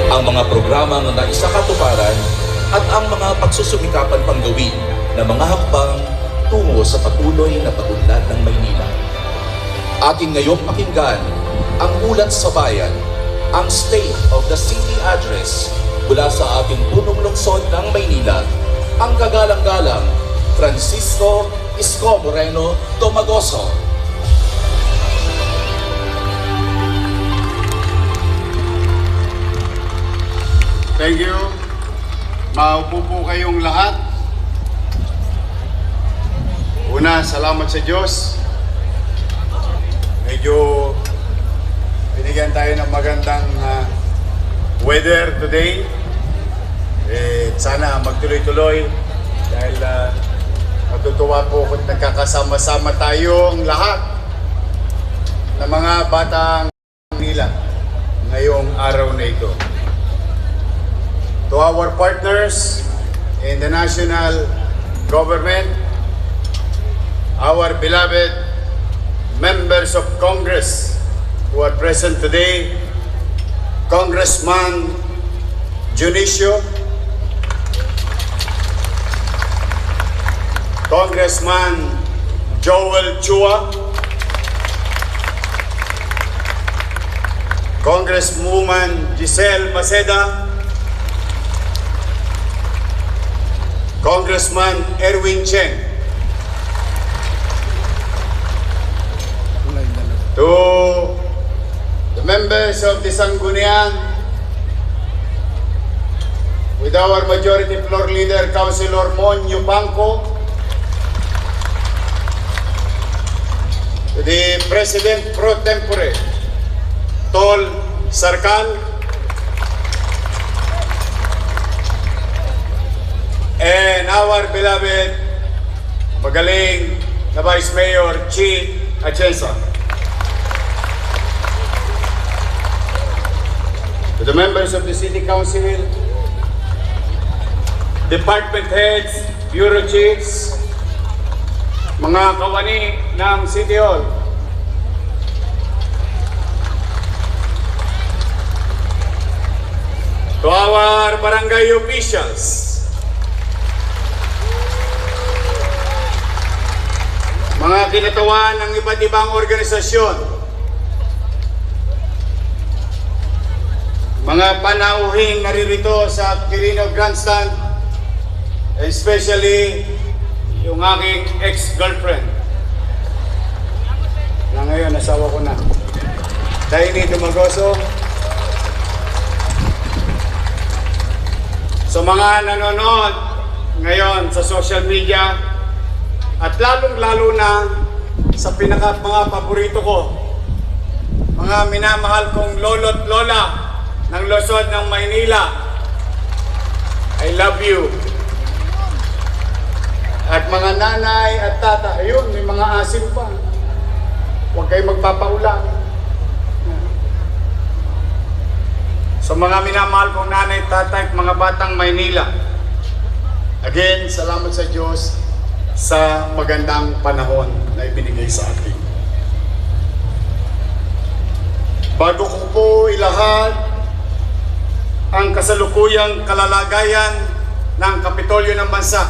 ang mga programang naisakatuparan at ang mga pagsusumikapan pang gawin na mga hakbang tungo sa patuloy na pag-unlad ng Maynila. Ating ngayong pakinggan ang ulat sa bayan, ang State of the City Address mula sa ating punong lungsod ng Maynila, ang kagalang-galang Francisco Isko Moreno Domagoso. Thank you. Maupo po kayong lahat. Una, salamat sa Diyos. Medyo binigyan tayo ng magandang weather today. Sana magtuloy-tuloy dahil matutuwa po kung nagkakasama-sama tayong lahat ng mga batang nila ngayong araw na ito. To our partners in the national government, our beloved members of Congress who are present today, Congressman Junicio, Congressman Joel Chua, Congresswoman Giselle Maceda, Congressman Erwin Cheng, to the members of the Sangguniang, with our majority floor leader, Councilor Mon Yupanco, to the President Pro Tempore, Tol Sarkal, and our beloved, magaling na Vice Mayor Chi Atienza. To the members of the City Council, department heads, bureau chiefs, mga kawani ng City Hall, to our barangay officials, mga kinatawan ng iba't ibang organisasyon, mga panauhing naririto sa Quirino Grandstand, especially yung aking ex-girlfriend na ngayon asawa ko na, Daini Domagoso. Sa mga nanonood ngayon sa social media, at lalong-lalo na sa mga paborito ko, mga minamahal kong lolo't lola ng Luzon ng Maynila, I love you. At mga nanay at tata, ayun, may mga asim pa. Huwag kayong magpapaulan. Sa mga minamahal kong nanay, tata at mga batang Maynila, again, salamat sa Diyos sa magandang panahon na ibinigay sa atin. Bago ko po ilahad ang kasalukuyang kalalagayan ng Kapitolyo ng Bansa,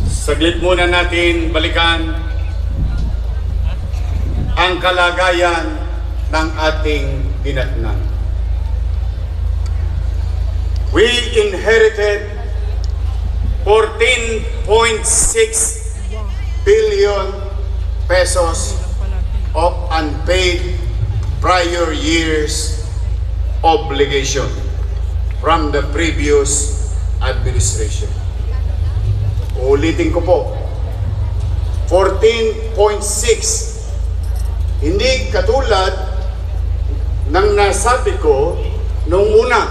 saglit muna natin balikan ang kalagayan ng ating dinatnan. We inherited 14.6 billion pesos of unpaid prior years obligation from the previous administration. Ulitin ko po, 14.6. Hindi katulad ng nasabi ko nung una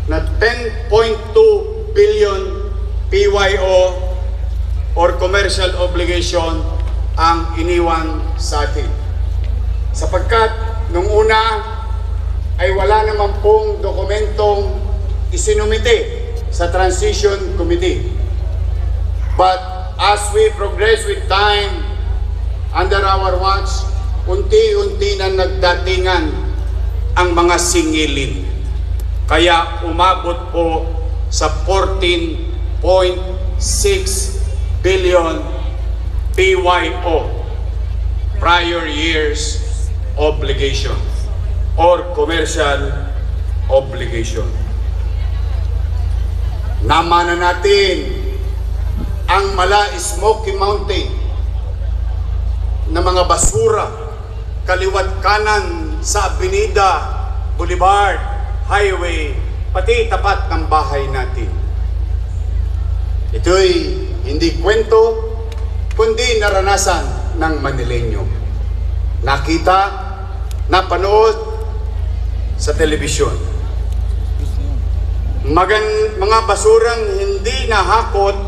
na 10.2 billion PYO or commercial obligation ang iniwan sa atin. Sapagkat nung una ay wala naman pong dokumentong isinumite sa Transition Committee. But as we progress with time under our watch, unti-unti na nagdatingan ang mga singilin. Kaya umabot po sa 14.6 billion PYO, prior years obligation or commercial obligation. Namana natin ang Smoky Mountain na mga basura kaliwat kanan sa Avenida, Boulevard, Highway, pati tapat ng bahay natin. Ito'y hindi kwento, kundi naranasan ng Manileño. Nakita, napanood sa telebisyon. Mga basurang hindi nahakot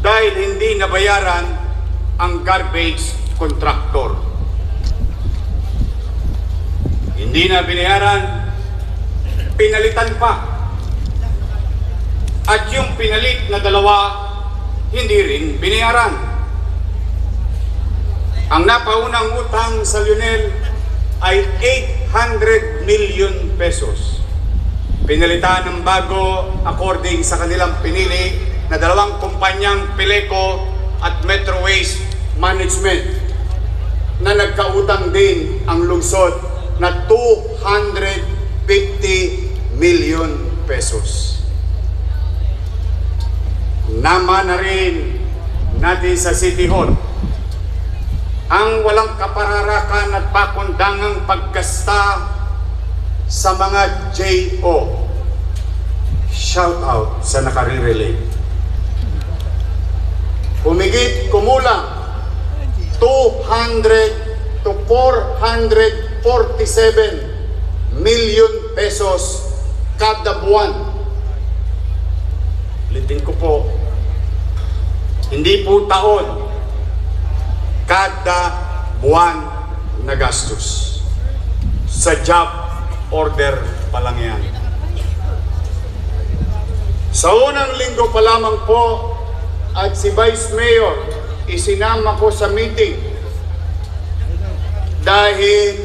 dahil hindi nabayaran ang garbage contractor. Hindi na binayaran, pinalitan pa. At yung pinalit na dalawa, hindi rin binayaran. Ang napaunang utang sa Lionel ay 800 million pesos. Pinalitan ng bago according sa kanilang pinili na dalawang kumpanyang Pileco at Metro Waste Management na nagkautang din ang lungsod na 250 million pesos. Nama na rin natin sa City Hall ang walang kapararakan at pakundangang paggasta sa mga JO. Shout out sa nakare-relate. Kumulang 200 to 447 million pesos kada buwan. Ulitin ko po, hindi po taon, kada buwan na gastos. Sa job order pa lang yan. Sa unang linggo pa lamang po at si Vice Mayor isinama ko sa meeting dahil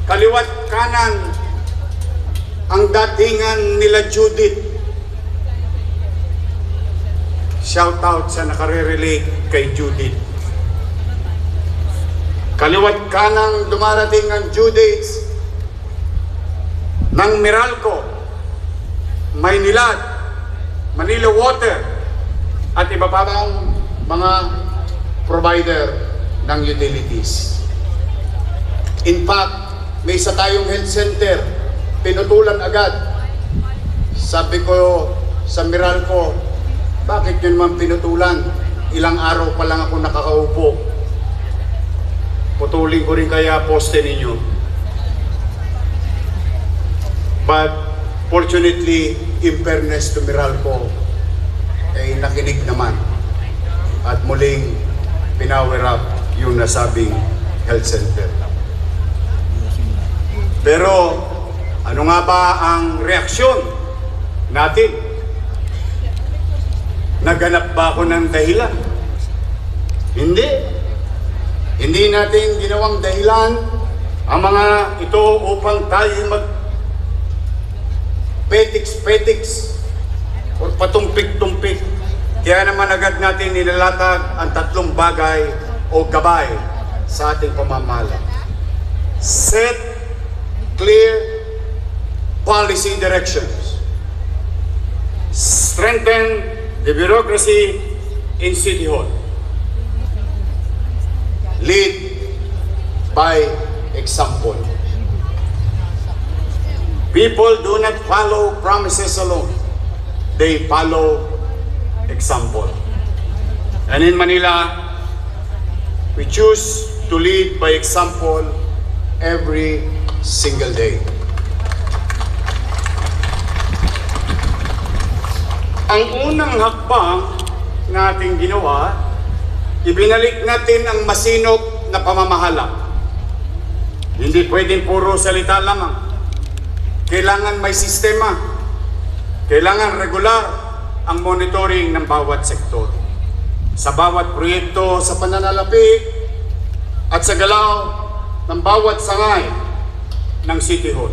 kaliwat kanan ang datingan nila Judith. Shout out sa nakare-relate kay Judith. Kaliwat kanang dumarating ang Judith ng Meralco, Maynilad, Manila Water, at iba pa bang mga provider ng utilities. In fact, may isa tayong health center, pinutulan agad. Sabi ko sa Meralco, bakit yun naman pinutulan? Ilang araw pa lang ako nakakaupo. Putulin ko rin kaya poste ninyo. But fortunately, in fairness to Meralco, ay nakinig naman. At muling pinower up yung nasabing health center. Pero ano nga ba ang reaksyon natin? Naganap ba ako ng dahilan? Hindi. Hindi natin ginawang dahilan ang mga ito upang tayo petiks o patumpik-tumpik. Kaya naman agad natin nilalatag ang tatlong bagay o gabay sa ating pamamahala. Set clear policy directions. Strengthen the bureaucracy in City Hall. Lead by example. People do not follow promises alone. They follow example. And in Manila, we choose to lead by example every single day. Ang unang hakbang nating ginawa, ibinalik natin ang masinop na pamamahala. Hindi pwedeng puro salita lamang. Kailangan may sistema. Kailangan regular ang monitoring ng bawat sektor. Sa bawat proyekto sa pananalapi at sa galaw ng bawat sangay ng City Hall.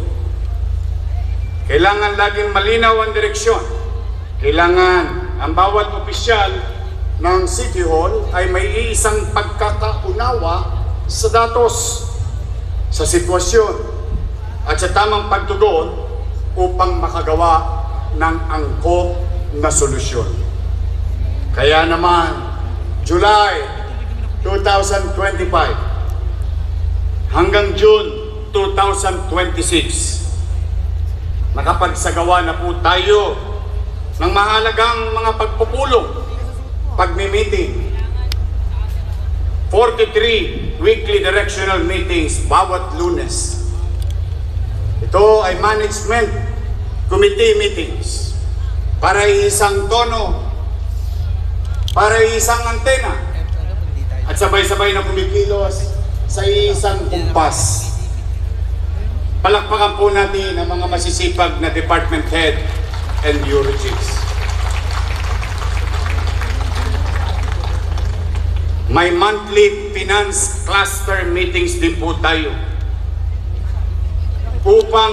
Kailangan laging malinaw ang direksyon. Kailangan ang bawat opisyal ng City Hall ay may iisang pagkakaunawa sa datos, sa sitwasyon, at sa tamang pagtugon upang makagawa ng angkop na solusyon. Kaya naman, July 2025 hanggang June 2026, nakapagsagawa na po tayo ng mahalagang mga pagpupulong, pagmi-meeting, 43 weekly directional meetings bawat Lunes. Ito ay management committee meetings para isang tono, para isang antena, at sabay-sabay na kumikilos sa isang kumpas. Palakpakan po natin ang mga masisipag na department head and bureau chiefs. May monthly finance cluster meetings din po tayo upang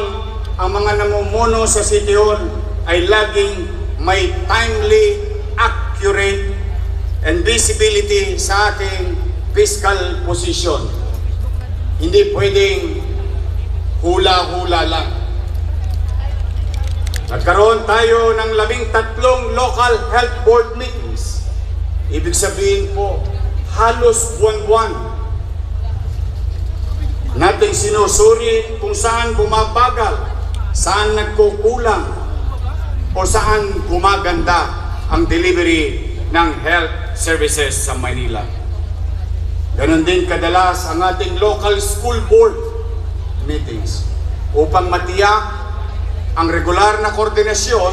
ang mga namumuno sa City Hall ay laging may timely, accurate, and visibility sa ating fiscal position. Hindi pwedeng hula-hula lang. Nagkaroon tayo ng 13 local health board meetings. Ibig sabihin po, halos buwan-buwan nating sinusuri kung saan bumabagal, saan nagkukulang, o saan gumaganda ang delivery ng health services sa Manila. Ganon din kadalas ang ating local school board meetings upang matiyak ang regular na koordinasyon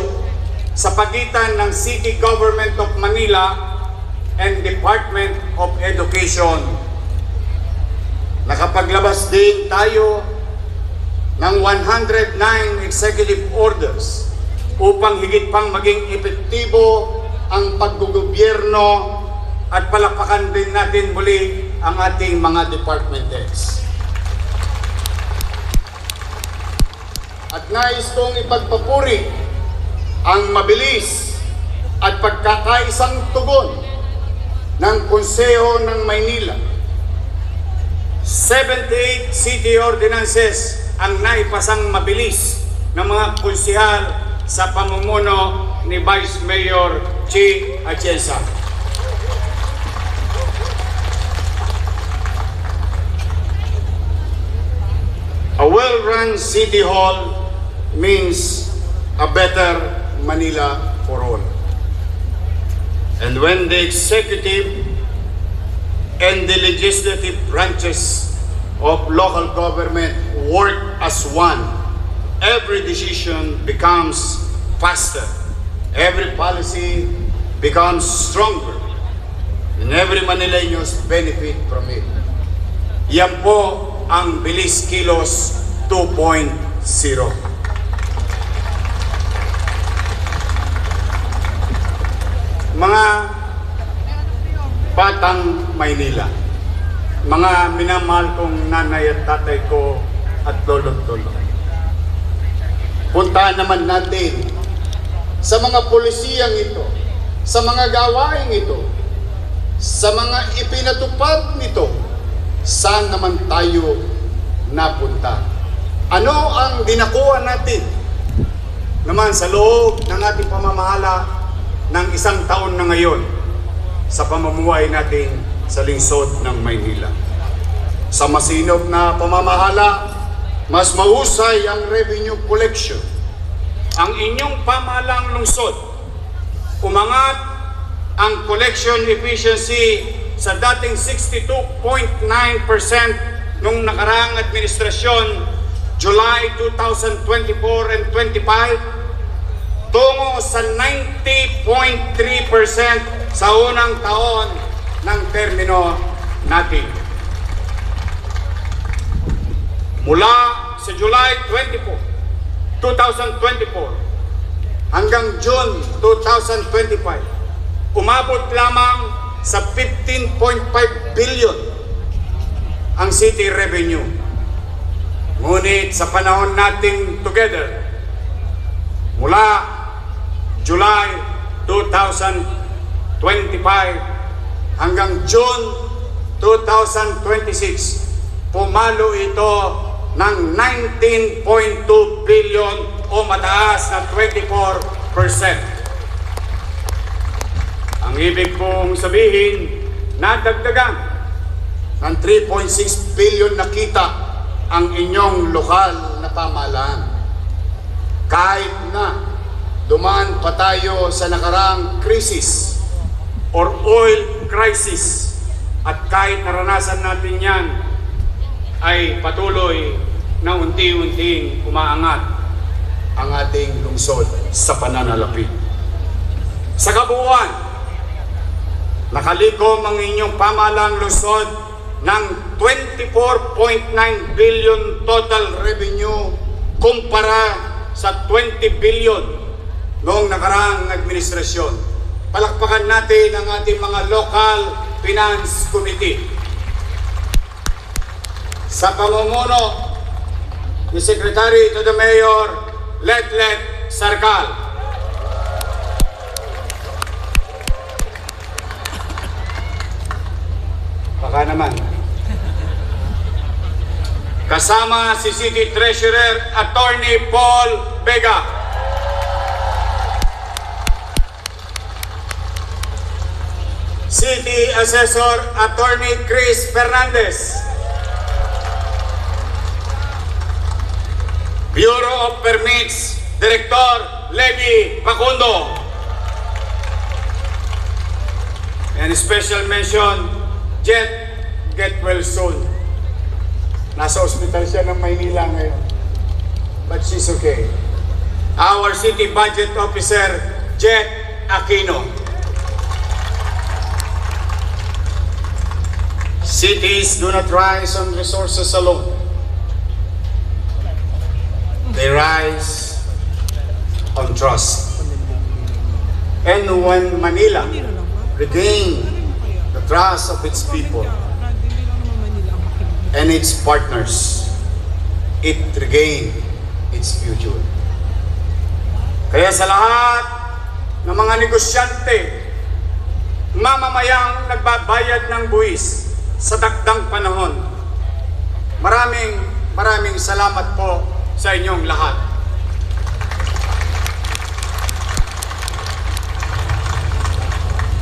sa pagitan ng City Government of Manila and Department of Education. Nakapaglabas din tayo ng 109 executive orders upang higit pang maging epektibo ang paggugobyerno, at palakpakan din natin muli ang ating mga department heads. At nais kong ipagpapuri ang mabilis at pagkakaisang tugon ng Konseho ng Maynila. 78 city ordinances ang naipasang mabilis ng mga konsehal sa pamumuno ni Vice Mayor Chi Atienza. A well-run City Hall means a better Manila for all. And when the executive and the legislative branches of local government work as one, every decision becomes faster, every policy becomes stronger, and every Manileños benefit from it. Yan po ang Bilis Kilos 2.0. Mga batang Maynila, mga minamahal kong nanay at tatay ko at lolo't-lolo, puntahan naman natin sa mga polisiyang ito, sa mga gawain ito, sa mga ipinatupad nito, saan naman tayo napunta? Ano ang dinakuha natin naman sa loob ng ating pamamahala ng isang taon na ngayon sa pamumuhay natin sa lungsod ng Maynila? Sa masinop na pamamahala, mas mahusay ang revenue collection. Ang inyong pamahalang lungsod, umangat ang collection efficiency sa dating 62.9% nung nakaraang administrasyon, July 2024 and 25, tungo sa 90.3% sa unang taon ng termino natin. Mula sa July 2024 hanggang June 2025, umabot lamang sa 15.5 billion ang city revenue. Ngunit sa panahon nating together, Mula July 2025 hanggang June 2026, pumalo ito ng 19.2 billion o mataas na 24%. Ang ibig kong sabihin, nadagdagan ng 3.6 billion na kita ang inyong lokal na pamahalaan. Kahit na dumaan pa tayo sa nakarang krisis or oil crisis, at kahit naranasan natin yan, ay patuloy na unti-unting umaangat ang ating lungsod sa pananalapi. Sa kabuuan, nakalikom ang inyong pamahalaang lungsod ng 24.9 billion total revenue kumpara sa 20 billion noong nakaraang administrasyon. Palakpakan natin ang ating mga local finance committee. Sa pamumuno ni Secretary to the Mayor, Letlet Sarkal. Baka naman. Kasama si City Treasurer Attorney Paul Vega. City Assessor Attorney Chris Fernandez. Bureau of Permits Director Levi Facundo. And special mention, Jet get well soon. Nasa ospital siya ng Maynila ngayon. But she's okay. Our City Budget Officer, Jet Aquino. Cities do not rise on resources alone. They rise on trust. And when Manila regained the trust of its people and its partners, it regained its future. Kaya sa lahat ng mga negosyante, mamamayang nagbabayad ng buwis sa dagdang panahon, maraming salamat po sa inyong lahat.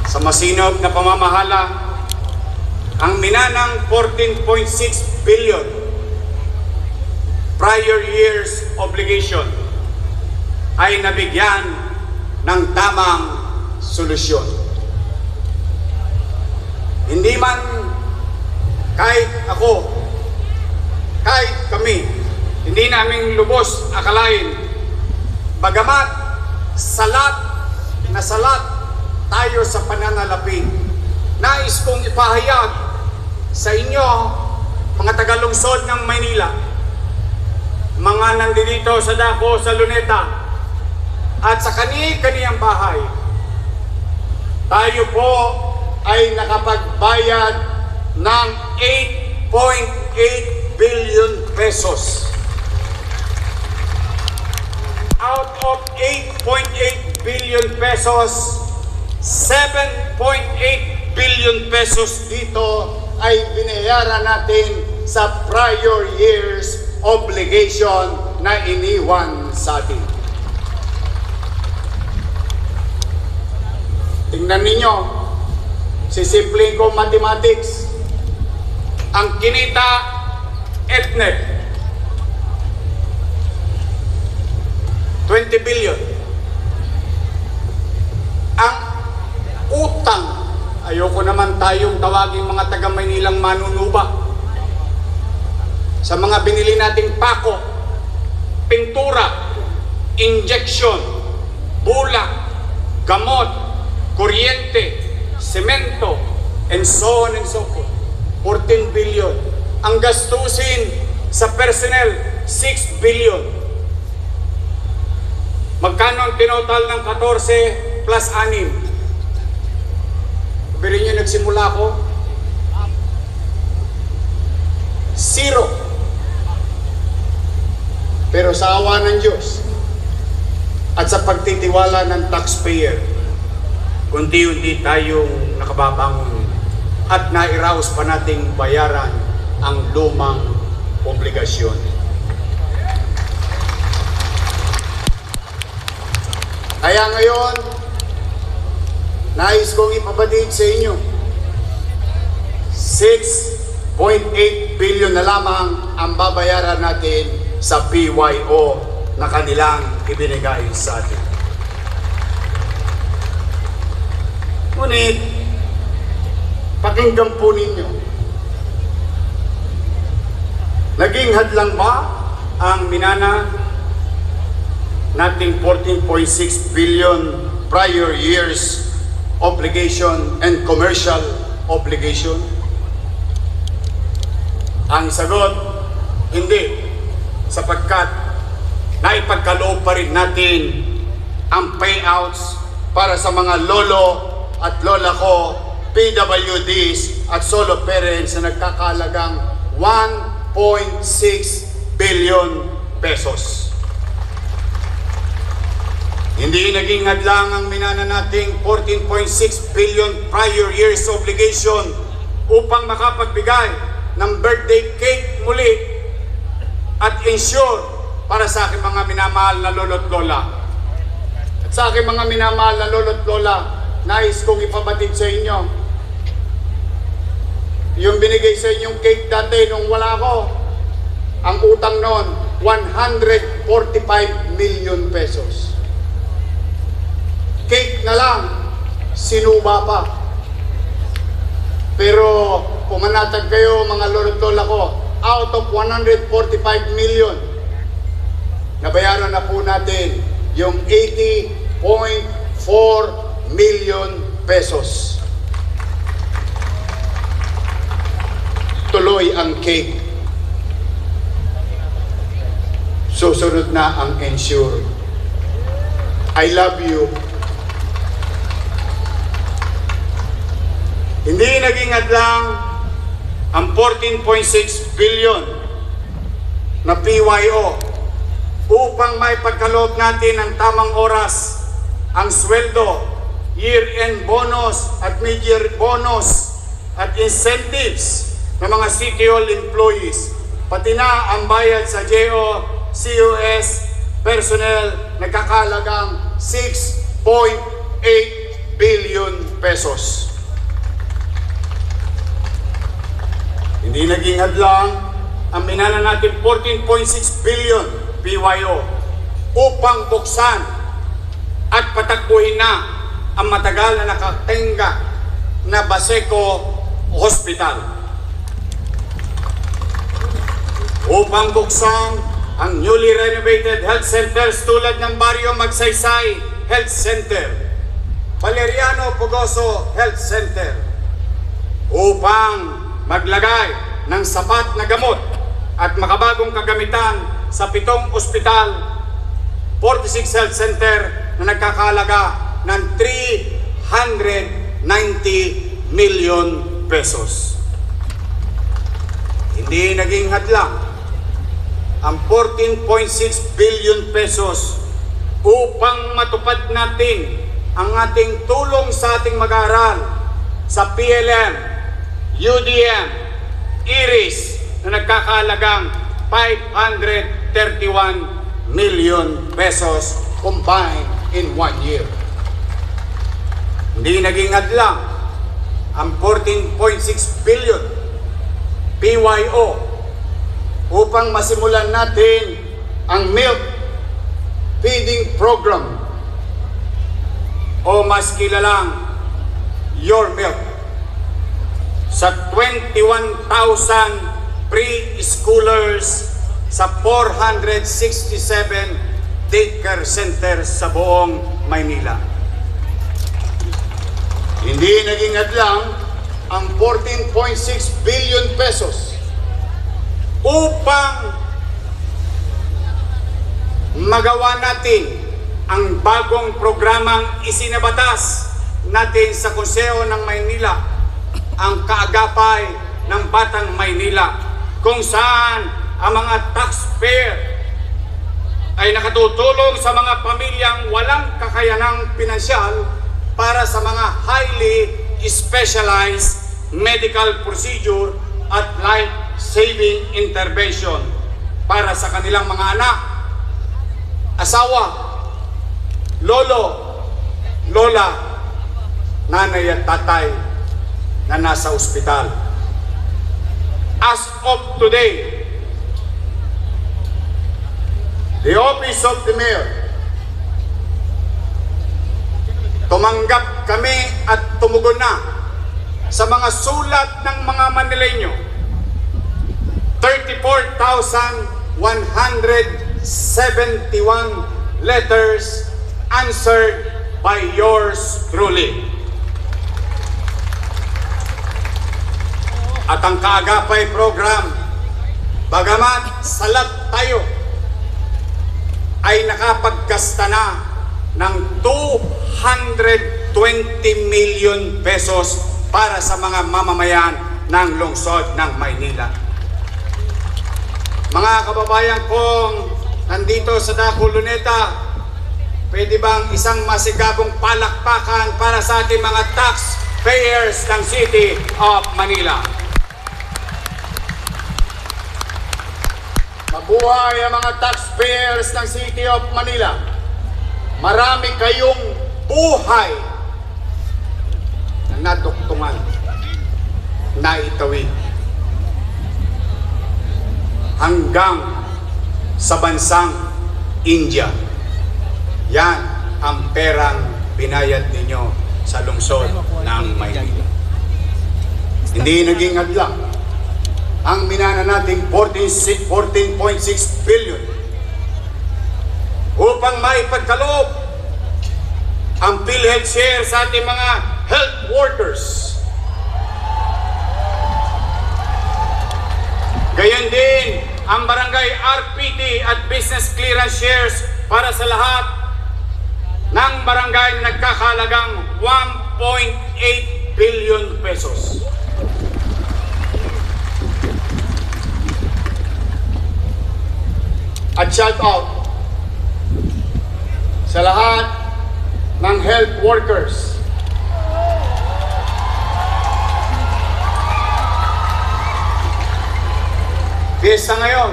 Sa masinop na pamamahala, ang minanang 14.6 billion prior year's obligation ay nabigyan ng tamang solusyon. Hindi man kahit ako, kahit kami, hindi namin lubos akalain, bagamat salat tayo sa pananalapi, nais kong ipahayag sa inyo, mga tagalungsod ng Maynila, mga nandito sa dako sa Luneta, at sa kani-kaniyang bahay, tayo po ay nakapagbayad ng 8.8 billion pesos. Out of 8.8 billion pesos, 7.8 billion pesos dito ay binayaran natin sa prior year's obligation na iniwan sa atin. Tingnan ninyo, sisimpleng ko mathematics. Ang kinita EDNET, 20 billion. Ang utang, ayoko naman tayong tawaging mga taga-Maynilang manunuba. Sa mga binili nating pako, pintura, injection, bulak, gamot, kuryente, semento, and so on and so forth. 14 billion. Ang gastusin sa personnel, 6 billion. Magkano ang tinotal ng 14 plus 6? Pero nyo nagsimula ko, 0. Pero sa awa ng Diyos at sa pagtitiwala ng taxpayer, unti-unti tayong nakababangon at nairaos pa nating bayaran ang lumang obligasyon. Kaya ngayon, nais kong ipabatid sa inyo, 6.8 billion na lamang ang babayaran natin sa PYO na kanilang ibinigay sa atin. Ngunit, pakinggan po ninyo, naging hadlang ba ang minana nating 14.6 billion prior years obligation and commercial obligation? Ang sagot, hindi, sapagkat naipagkaloob pa rin natin ang payouts para sa mga lolo at lola ko, PWDs at solo parents na nagkakalagang 1.6 billion pesos. Hindi naging hadlang ang minana nating 14.6 billion prior years obligation upang makapagbigay ng birthday cake muli at ensure para sa aking mga minamahal na lolo't lola. At sa aking mga minamahal na lolo't lola, nais kong ipabatid sa inyo, yung binigay sa inyong cake dati nung wala ko, ang utang noon, 145 million pesos. Cake na lang, sinuba pa. Pero pumanatag kayo mga lolo't lola ko, out of 145 million, nabayaran na po natin yung 80.4 million pesos. Tuloy ang cake. Susunod na ang ensure. I love you. Hindi naging hadlang ang 14.6 billion na PYO upang may pagkaloob natin ang tamang oras, ang sweldo, year-end bonus at mid-year bonus at incentives ng mga City Hall employees, pati na ang bayad sa JO, COS personnel nagkakalagang 6.8 billion pesos. Hindi naging hadlang ang minana natin 14.6 billion PYO upang buksan at patakbuhin na ang matagal na nakatenga na Baseco Hospital. Upang buksan ang newly renovated health centers tulad ng Barrio Magsaysay Health Center, Valeriano Pogoso Health Center, upang maglagay ng sapat na gamot at makabagong kagamitan sa 7 ospital, 46 health center na nagkakalaga ng 390 million pesos. Hindi naging hadlang ang 14.6 billion pesos upang matupad natin ang ating tulong sa ating mag-aaral sa PLM, UDM, IRIS na nagkakalagang 531 million pesos combined in 1 year. Hindi naging hadlang ang 14.6 billion PYO upang masimulan natin ang milk feeding program o mas kilalang Your Milk sa 21,000 preschoolers sa 467 daycare centers sa buong Maynila. Hindi naging hadlang ang 14.6 billion pesos upang magawa natin ang bagong programang isinabatas natin sa Konseho ng Maynila, ang kaagapay ng Batang Maynila, kung saan ang mga taxpayer ay nakatutulong sa mga pamilyang walang kakayanang pinansyal para sa mga highly specialized medical procedure at life-saving intervention para sa kanilang mga anak, asawa, lolo, lola, nanay at tatay na nasa ospital. As of today, the Office of the Mayor, tumanggap kami at tumugon na sa mga sulat ng mga Manileño. 34,171 letters answered by yours truly. At ang Kaagapay program, bagamat salat tayo, ay nakapagkasta na ng 220 million pesos para sa mga mamamayan ng lungsod ng Maynila. Mga kababayan kong nandito sa Daco, Luneta, pwede bang isang masigabong palakpakan para sa ating mga taxpayers ng City of Manila? Mabuhay ang mga taxpayers ng City of Manila. Marami kayong buhay na naduktungan, na itawid hanggang sa bansang India. Yan ang perang binayad ninyo sa lungsod ng Maynila. Hindi naging hadlang ang minana nating 14.6 billion upang maipagkaloob ang PhilHealth share sa ating mga health workers. Gayon din ang barangay RPT at business clearance shares para sa lahat ng barangay na nagkakahalagang 1.8 billion pesos. At shout out sa lahat ng health workers. Fiesta ngayon.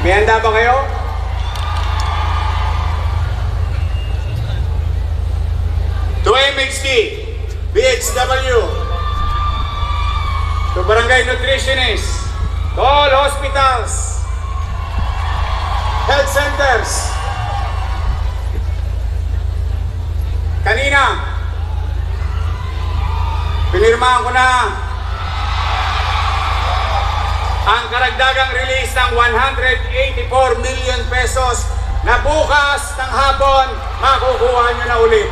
May handa ba kayo? To MHD, BHW, to barangay nutritionists, to all hospitals, health centers. Kanina, pinirmahan ko na ang karagdagang release ng 184 million pesos na bukas ng hapon makukuha nyo na ulit.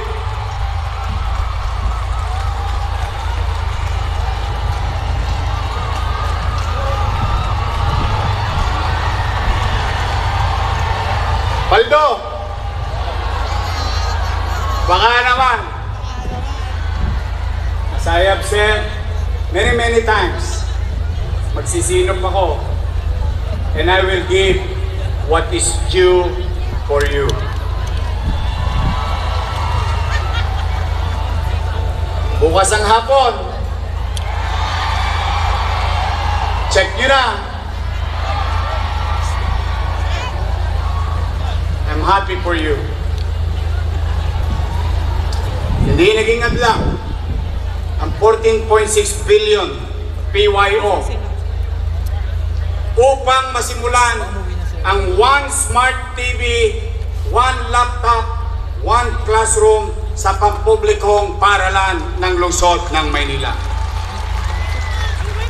Paldo, baka naman, as I have said many times, magsisinop ako and I will give what is due for you. Bukas ang hapon, check nyo na. I'm happy for you. Hindi naging adlang ang 14.6 billion PYO upang masimulan ang one smart TV, one laptop, one classroom sa pampublikong paaralan ng lungsod ng Maynila.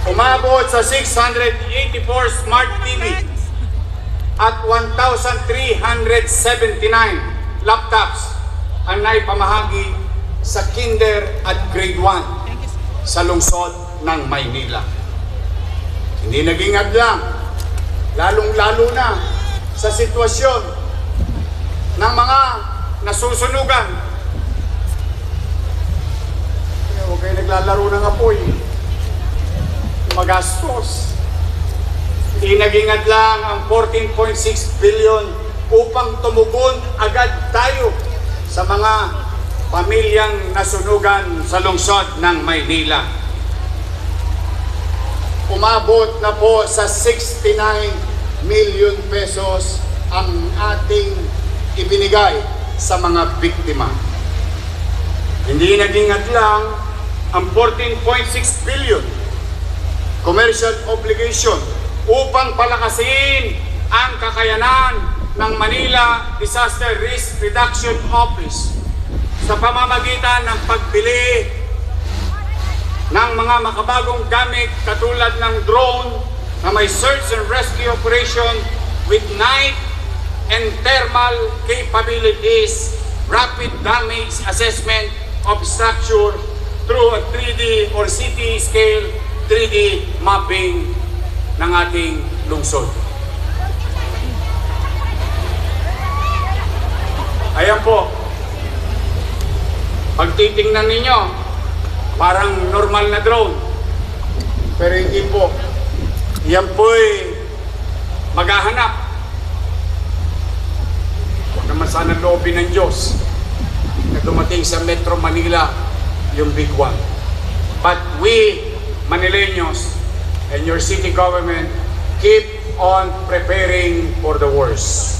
Umabot sa 684 smart TV at 1,379 laptops ang naipamahagi sa kinder at grade 1 sa lungsod ng Maynila. Hindi naging hadlang, lalong-lalo na sa sitwasyon ng mga nasusunugan. Kaya huwag kayo naglalaro ng apoy. Magastos. Inagingad lang ang 14.6 billion upang tumugon agad tayo sa mga pamilyang nasunugan sa lungsod ng Maynila. Umabot na po sa 69 million pesos ang ating ibinigay sa mga biktima. Hindi nagingad lang ang 14.6 billion commercial obligation upang palakasin ang kakayanan ng Manila Disaster Risk Reduction Office sa pamamagitan ng pagbili ng mga makabagong gamit katulad ng drone na may search and rescue operation with night and thermal capabilities, rapid damage assessment of structure through a 3D or city scale 3D mapping ng ating lungsod. Ayan po. Pag titingnan ninyo, parang normal na drone. Pero hindi po. Yan po'y maghahanap. Huwag naman sana loobin ng Diyos na dumating sa Metro Manila yung big one. But we, Manileños, and your city government, keep on preparing for the worst.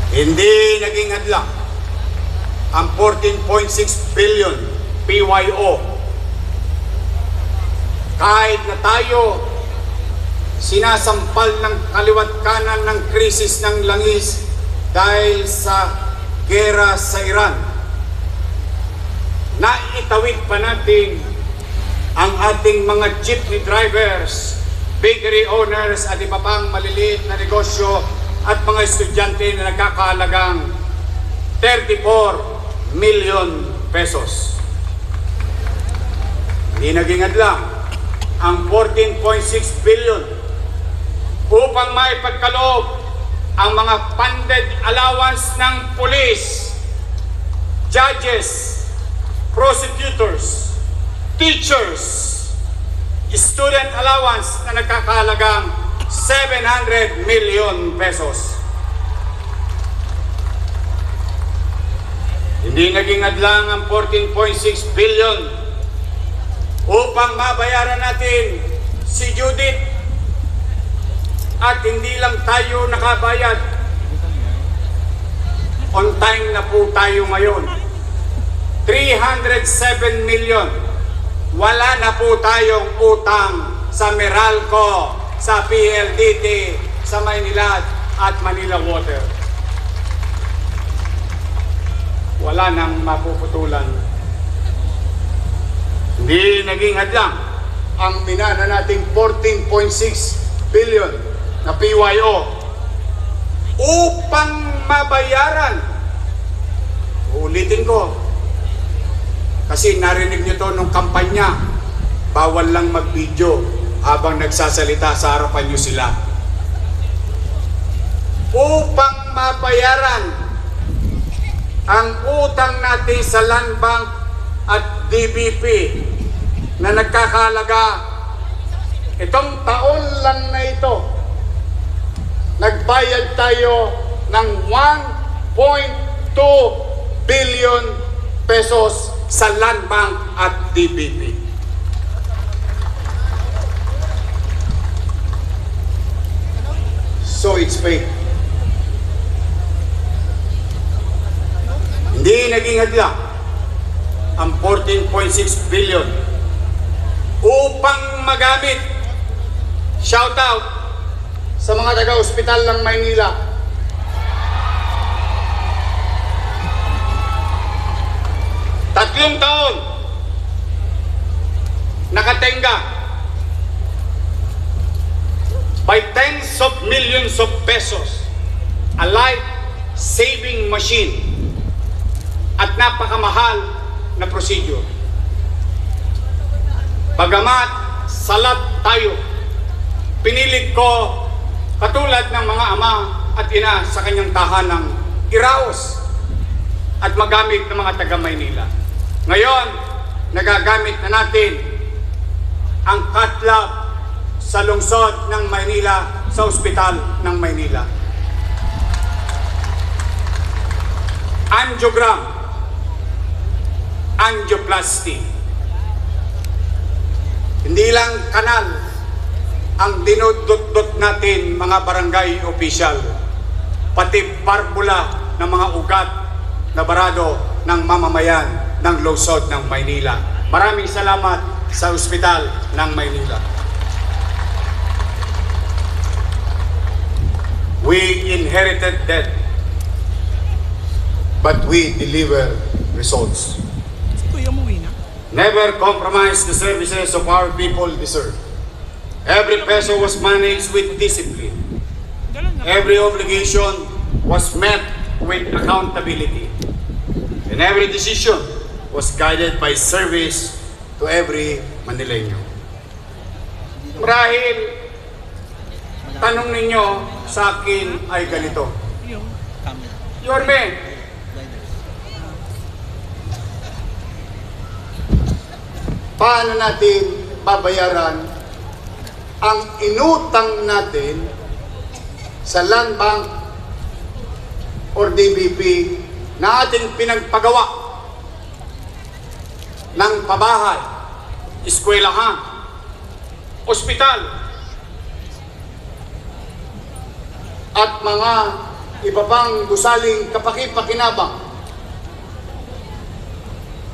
Hindi naging hadlang ang 14.6 billion PYO. Kahit na tayo sinasampal ng kaliwat kanan ng krisis ng langis dahil sa gera sa Iran, naitawid pa natin ang ating mga jeepney drivers, bakery owners at iba pang maliliit na negosyo at mga estudyante na nagkakahalagang 34 million pesos. Hindi naging hadlang ang 14.6 billion upang maipagkaloob ang mga funded allowance ng police, judges, prosecutors, teachers, student allowance na nagkakahalagang 700 million pesos. Hindi naging hadlang ang 14.6 billion upang mabayaran natin si Judith. At hindi lang tayo nakabayad. On time na po tayo ngayon. 307 million. Wala na po tayong utang sa Meralco, sa PLDT, sa Maynilad at Manila Water. Wala nang mapuputulan. Hindi naging hadlang ang minana nating 14.6 billion na PYO upang mabayaran. Ulitin ko, kasi narinig nyo to nung kampanya, bawal lang mag-video habang nagsasalita sa harapan nyo sila. Upang mabayaran ang utang natin sa Land Bank at DBP na nagkakahalaga itong taon lang na ito, nagbayad tayo ng 1.2 billion pesos sa Land Bank at DBP. So it's fake. Hindi naging hadlang ang 14.6 billion upang magamit. Shout out sa mga taga-ospital ng Maynila. Tatlong taon nakatenga by tens of millions of pesos a life-saving machine at napakamahal na procedure. Bagamat salat tayo, pinilit ko katulad ng mga ama at ina sa kanyang tahanang iraos at magamit ng mga taga Maynila. Ngayon, nagagamit na natin ang CATLAB sa lungsod ng Maynila, sa ospital ng Maynila. Angiogram, angioplasty. Hindi lang kanal ang dinudot-dot natin mga barangay official, pati barbula ng mga ugat na barado ng mamamayan ng lungsod ng Maynila. Maraming salamat sa ospital ng Maynila. We inherited debt, but we deliver results. Kuya, umuwi na. Never compromise the services of our people deserve. Every peso was managed with discipline. Ganun na. Every obligation was met with accountability. And every decision was guided by service to every Manileño. Marahil, tanong ninyo sa akin ay ganito. Yung camera. Yorme, paano natin babayaran ang inutang natin sa Land Bank or DBP na ating pinagpagawa ng pabahay, eskwelahan, ospital, at mga iba pang gusaling kapaki-pakinabang,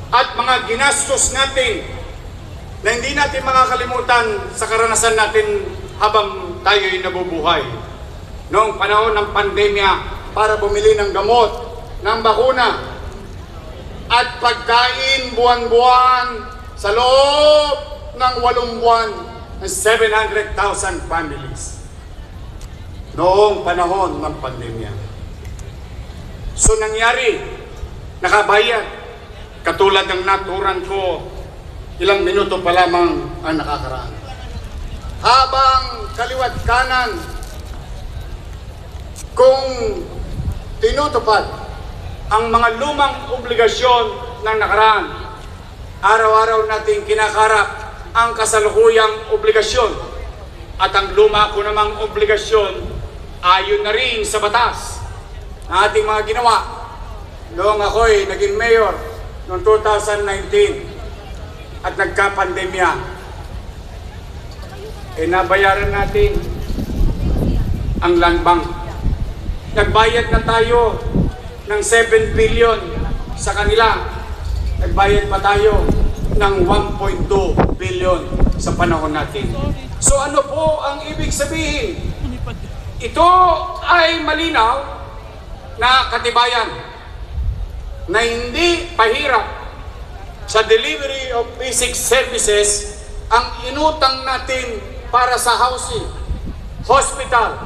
at mga ginastos natin na hindi natin makakalimutan sa karanasan natin habang tayo'y nabubuhay. Noong panahon ng pandemya, para bumili ng gamot, ng bakuna, at pagkain buwan-buwan sa loob ng 8 buwan ng 700,000 families. Noong panahon ng pandemya. So nangyari, nakabayad. Katulad ng naturan ko, ilang minuto pa lamang ang nakakaraan. Habang kaliwat kanan, kung tinutupad ang mga lumang obligasyon ng nakaraan, araw-araw natin kinakarap ang kasalukuyang obligasyon. At ang luma ko namang obligasyon, ayon na rin sa batas na ating mga ginawa. Noong ako'y naging mayor noong 2019, at nagka-pandemya, nabayaran natin ang Land Bank. Nagbayad na tayo ng 7 billion sa kanila. Nagbayad pa tayo ng 1.2 billion sa panahon natin. So ano po ang ibig sabihin? Ito ay malinaw na katibayan na hindi pahirap sa delivery of basic services ang inutang natin para sa housing, hospital,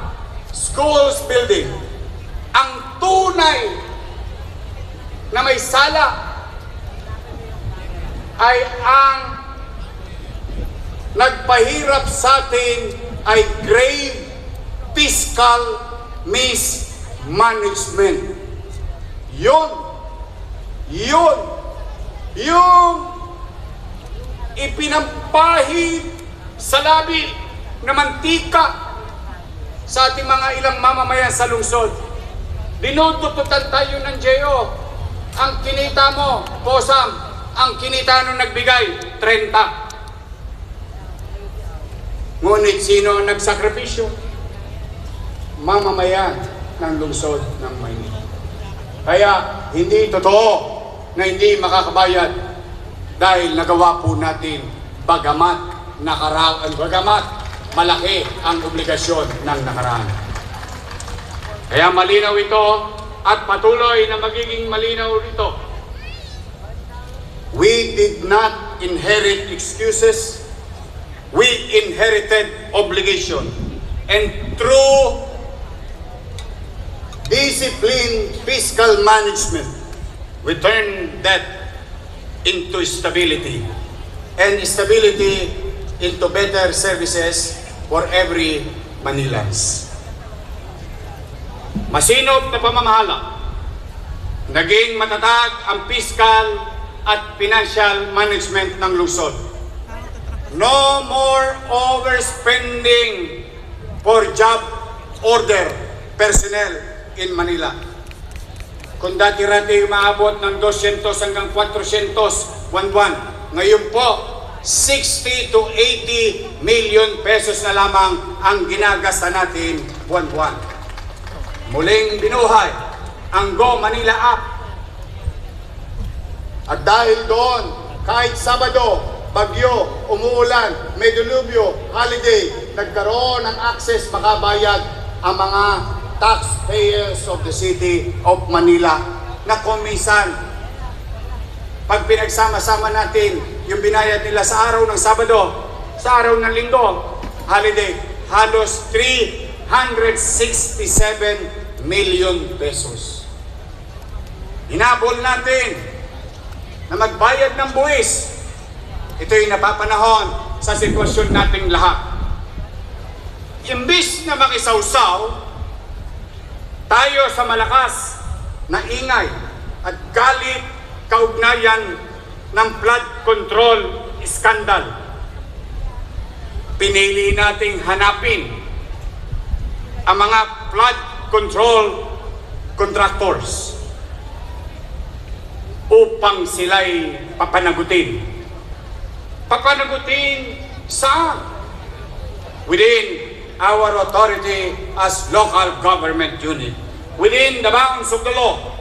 schools building. Ang tunay na may sala ay ang nagpahirap sa atin ay grave fiscal mismanagement. Yung ipinampahid sa labi na mantika sa ating mga ilang mamamayan sa lungsod. Dinutututan tayo ng JO. Ang kinita mo, Posam, ang kinita nung nagbigay, 30. Ngunit sino ang nagsakripisyo? Mamamayan ng lungsod ng Maynila. Kaya hindi totoo na hindi makakabayad dahil nagawa po natin bagamat malaki ang obligasyon ng nakaraan. Kaya malinaw ito at patuloy na magiging malinaw ito. We did not inherit excuses. We inherited obligation. And through disciplined fiscal management, we turn that into stability, and stability into better services for every Manilans. Masinop na pamamahala, naging matatag ang fiscal at financial management ng lungsod. No more overspending for job order personnel in Manila. Kung dati-rati umaabot ng 200 hanggang 400 buwan-buwan, ngayon po 60 to 80 million pesos na lamang ang ginagasta natin buwan-buwan. Muling binuhay ang Go Manila App. At dahil doon, kahit Sabado, bagyo, umuulan, may dilubyo, holiday, nagkaroon ng access makabayad ang mga taxpayers of the City of Manila na kumisan pag pinagsama-sama natin yung binayad nila sa araw ng Sabado, sa araw ng Linggo, holiday, halos 367 million pesos. Hinabol natin na magbayad ng buwis. Ito'y napapanahon sa sitwasyon nating lahat. Imbis na makisawsaw tayo sa malakas na ingay at galit kaugnayan ng flood control scandal, pinili nating hanapin ang mga flood control contractors upang sila'y papanagutin. Papanagutin saan? Within our authority as local government unit. Within the bounds of the law.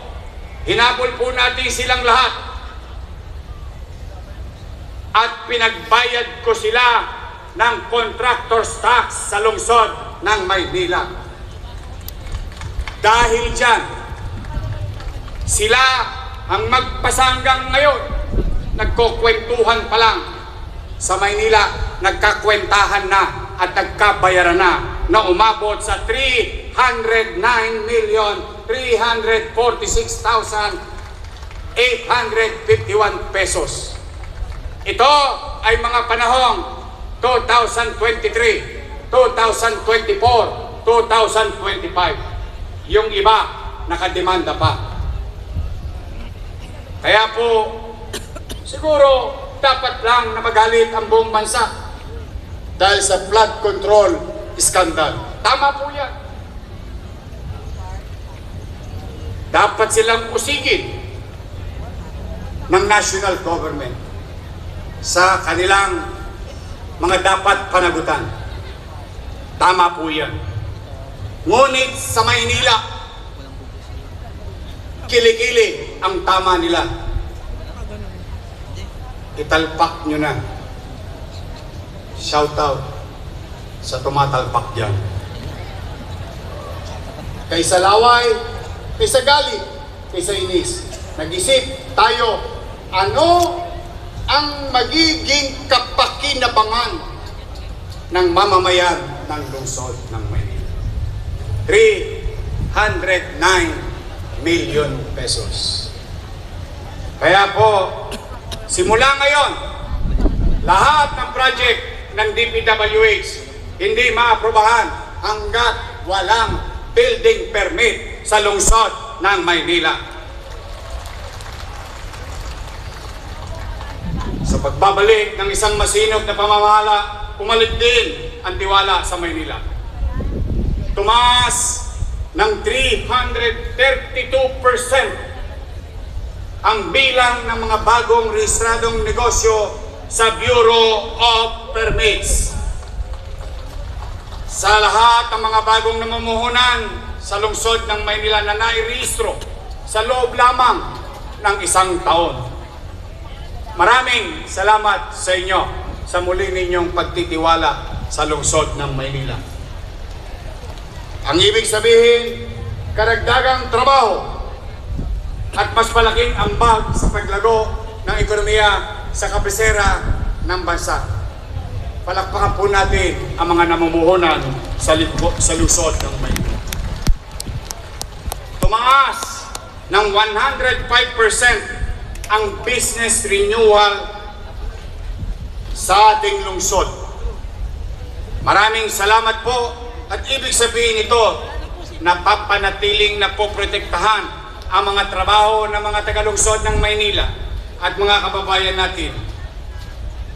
Hinabol po natin silang lahat. At pinagbayad ko sila ng contractor's tax sa lungsod ng Maynila. Dahil dyan, sila ang magpasanggang ngayon, nagkukwentuhan pa lang sa Maynila, nagkakwentahan na at nagkabayaran na umabot sa 309,346,851 pesos. Ito ay mga panahong 2023, 2024, 2025. Yung iba, nakademanda pa. Kaya po, siguro dapat lang na magalit ang buong bansa dahil sa flood control scandal. Tama po yan. Dapat silang usigin ng national government sa kanilang mga dapat panagutan. Tama po yan. Ngunit sa Maynila, kilikili ang tama nila. Italpak nyo na. Shout out sa tumatalpak dyan. Kaysa laway, kaysa galit, kaysa inis. Nag-isip tayo, ano ang magiging kapakinabangan ng mamamayan ng lungsod ng Maynila? 309 million pesos. Kaya po, simula ngayon, lahat ng project ng DPWH hindi maaprubahan hanggat walang building permit sa lungsod ng Maynila. Sa pagbabalik ng isang masinop na pamamahala, pumalit din ang tiwala sa Maynila. Tumaas ng 332% ang bilang ng mga bagong rehistradong negosyo sa Bureau of Permits. Sa lahat ng mga bagong namumuhunan sa lungsod ng Maynila na nairehistro sa loob lamang ng 1 taon. Maraming salamat sa inyo sa muli ninyong pagtitiwala sa lungsod ng Maynila. Ang ibig sabihin, karagdagang trabaho at mas malaking ambag sa paglago ng ekonomiya sa kabisera ng bansa. Palakpakan po natin ang mga namumuhunan sa lungsod ng Maynila. Tumaas ng 105% ang business renewal sa ating lungsod. Maraming salamat po. At ibig sabihin ito, napapanatiling na po protektahan ang mga trabaho ng mga tagalungsod ng Maynila at mga kababayan natin.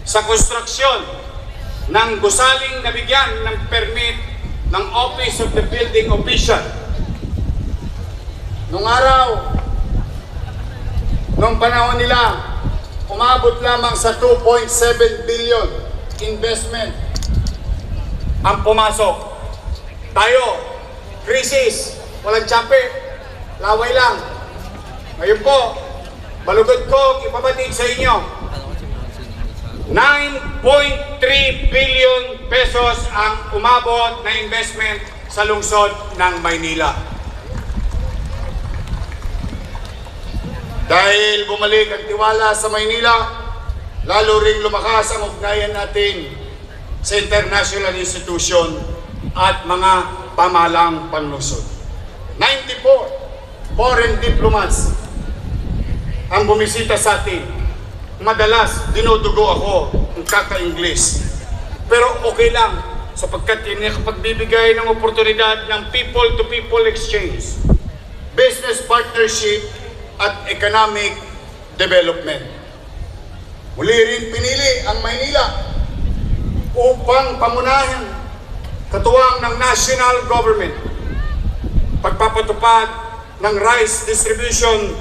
Sa konstruksyon, ng gusaling nabigyan ng permit ng Office of the Building Official. Nung araw, nung panahon nila, umabot lamang sa 2.7 billion investment ang pumasok. Tayo, krisis, walang tsape, laway lang. Ngayon po, balugod kong ipabatid sa inyo, 9.3 billion pesos ang umabot na investment sa lungsod ng Maynila. Dahil bumalik ang tiwala sa Maynila, lalo ring lumakas ang ugnayan natin sa international institution at mga pamahalang panlungsod. 94 foreign diplomats ang bumisita sa atin. Madalas, dinudugo ako ang kaka-Ingles. Pero okay lang, sapagkat pagbibigay ng oportunidad ng people-to-people exchange, business partnership, at economic development. Muli rin pinili ang Maynila upang pamunahin katuwang ng national government, pagpapatupad ng rice distribution,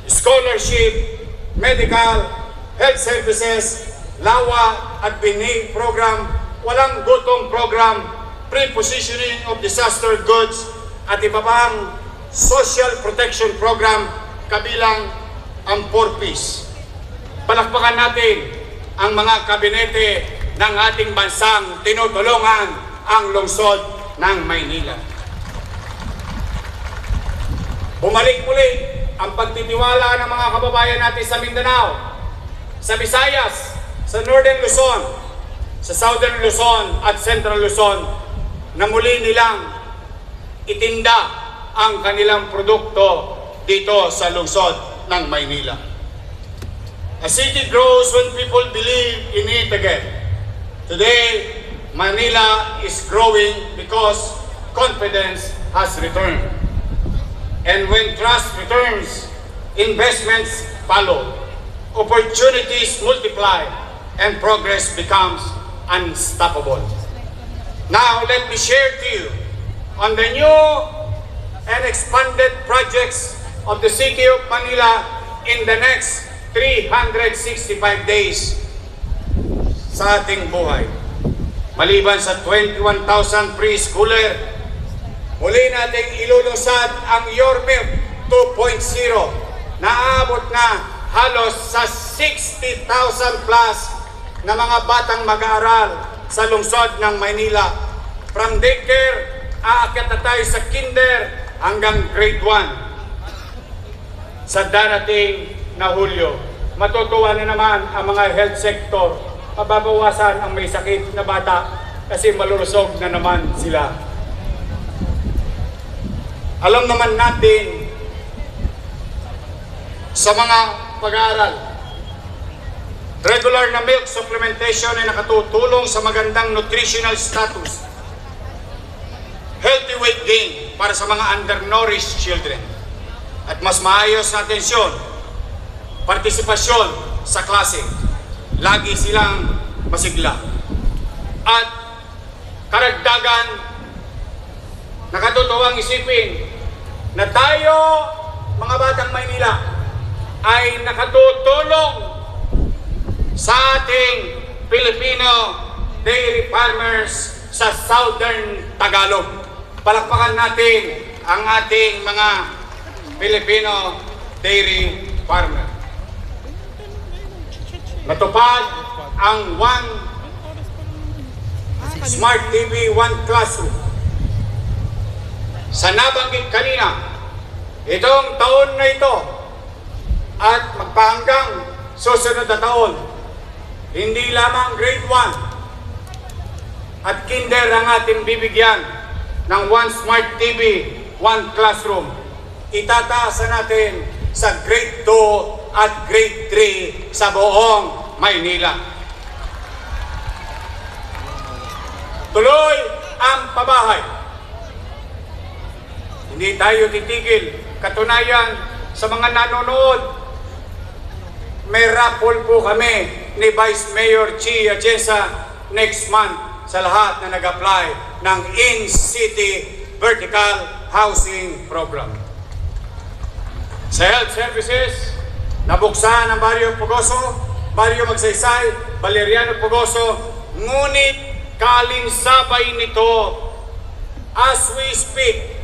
scholarship, medical, health services, LAWA at PNA program, walang gutom program, pre-positioning of disaster goods, at iba pang social protection program, kabilang ang 4Ps. Palakpakan natin ang mga kabinete ng ating bansang tinutulungan ang lungsod ng Maynila. Bumalik muli ang pagtitiwala ng mga kababayan natin sa Mindanao, sa Visayas, sa Northern Luzon, sa Southern Luzon at Central Luzon, na muli nilang itinda ang kanilang produkto dito sa lungsod ng Maynila. A city grows when people believe in it again. Today, Manila is growing because confidence has returned. And when trust returns, investments follow, opportunities multiply, and progress becomes unstoppable. Now, let me share to you on the new and expanded projects of the City of Manila in the next 365 days sa ating buhay. Maliban sa 21,000 preschooler, muli nating ilulusad ang Your Milk 2.0 na aabot na halos sa 60,000 plus na mga batang mag-aaral sa lungsod ng Maynila. From daycare, aakyat na tayo sa kinder hanggang grade 1. Sa darating na Hulyo, matutuwa na naman ang mga health sector. Mababawasan ang may sakit na bata kasi malulusog na naman sila. Alam naman natin sa mga pag-aaral, regular na milk supplementation ay nakatutulong sa magandang nutritional status, healthy weight gain para sa mga undernourished children, at mas maayos na atensyon, partisipasyon sa klase. Lagi silang masigla. At karagdagan, nakatutuwang isipin na tayo, mga batang Maynila, ay nakatutulong sa ating Filipino dairy farmers sa Southern Tagalog. Palakpakan natin ang ating mga Filipino dairy farmer. Natupad ang One Smart TV, One Classroom. Sa nabanggit kanina, itong taon na ito at magpahanggang susunod na taon, hindi lamang grade 1 at kinder ang ating bibigyan ng One Smart TV, One Classroom. Itataasa natin sa grade 2 at grade 3 sa buong Maynila. Tuloy ang pabahay. Hindi tayo titigil. Katunayan, sa mga nanonood, may raffle po kami ni Vice Mayor Chi Atienza next month sa lahat na nag-apply ng In-City Vertical Housing Program. Sa health services, nabuksan ang Barrio Pugoso, Barrio Magsaysay, Valeriano Pugoso, ngunit kalinsabay nito as we speak.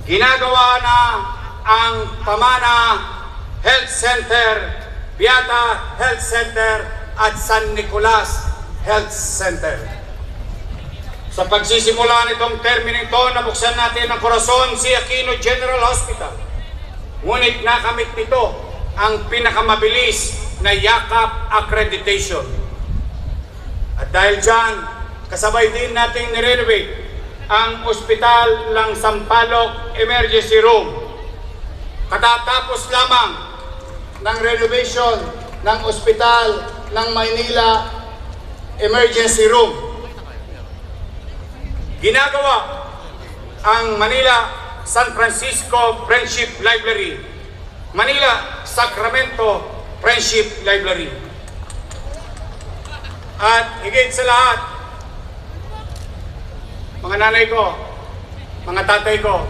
Ginagawa na ang Pamana Health Center, Beata Health Center at San Nicolas Health Center. Sa pagsisimula nitong termino ito, nabuksan natin ang Corazon si Aquino General Hospital. Ngunit nakamit nito ang pinakamabilis na yakap accreditation. At dahil dyan, kasabay din nating nirenovate ang ospital ng Sampaloc Emergency Room. Katatapos lamang ng renovation ng ospital ng Maynila Emergency Room. Ginagawa ang Manila San Francisco Friendship Library, Manila Sacramento Friendship Library. At higit sa lahat, mga nanay ko, mga tatay ko,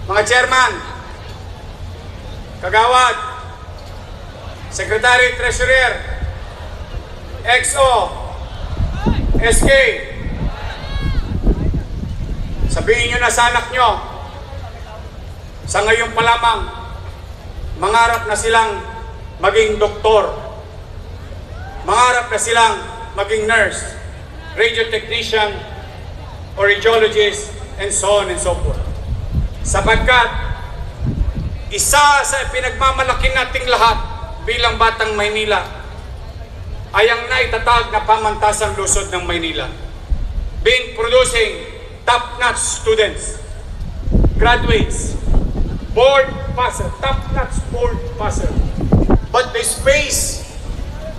mga chairman, kagawad, secretary, treasurer, XO, SK, sabihin nyo na sa anak nyo, sa ngayon pa lamang, mangarap na silang maging doktor, mangarap na silang maging nurse, radio technician, or radiologist, and so on and so forth. Sapagkat, isa sa pinagmamalaki nating lahat bilang Batang Maynila ay ang naitatag na pamantasang lungsod ng Maynila. Been producing top-notch students, graduates, board passer, top-notch board passer. But the space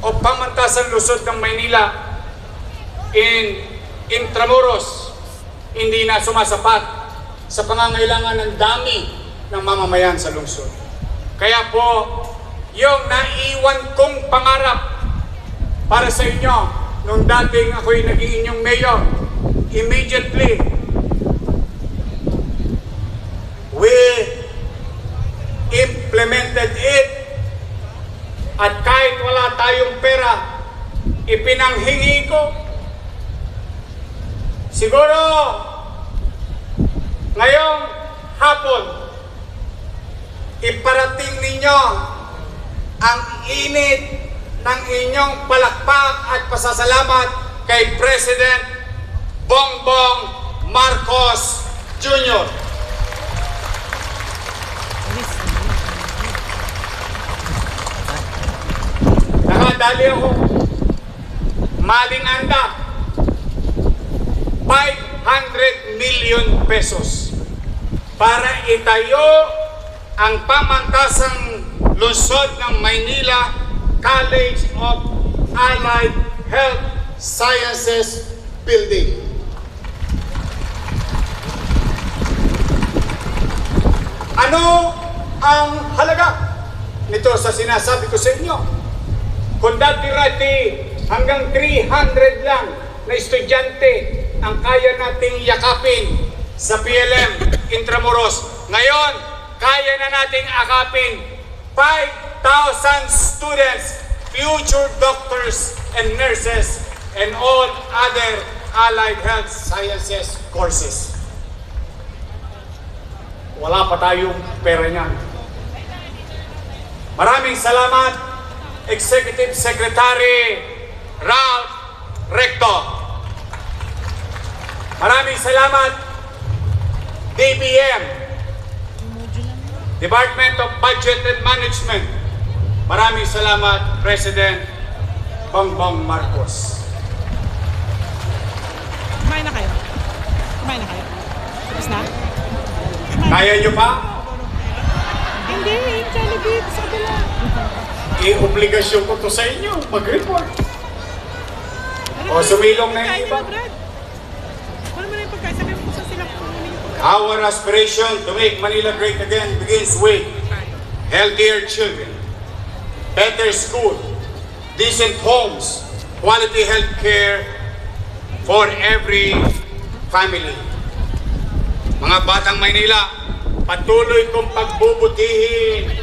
of pamantasang lungsod ng Maynila in Intramuros hindi na sumasapat sa pangangailangan ng dami ng mamamayan sa lungsod. Kaya po, yung naiwan kong pangarap para sa inyo nung dating ako'y naging inyong mayor, immediately we implemented it. At kahit wala tayong pera, ipinanghingi ko. Siguro ngayong hapon, iparating ninyo ang init ng inyong palakpak at pasasalamat kay President Bongbong Marcos Jr. Nakadali ako, maling anda, 500 million pesos para itayo ang pamantasang lungsod ng Maynila College of Allied Health Sciences Building. Ano ang halaga nito sa sinasabi ko sa inyo? Kung dati-rati hanggang 300 lang na estudyante ang kaya nating yakapin sa PLM Intramuros, ngayon kaya na nating akapin 5,000 students, future doctors and nurses, and all other allied health sciences courses. Wala pa tayong pera niyan. Maraming salamat, Executive Secretary Ralph Recto. Maraming salamat, DBM, Department of Budget and Management. Maraming salamat, President Bongbong Marcos. Kumain na kayo? Kumain na kayo? Tapos na? Kaya nyo pa? Hindi, Jollibee. Sa kabila. I-obligasyon ko to sa inyo, mag-report. O sumilong na yung iba. Ano mo na yung pagkain? Sabi mo sa sila kukunin ko. Our aspiration to make Manila great again begins with healthier children, better school, decent homes, quality health care for every family. Mga batang Maynila, patuloy kong pagbubutihin,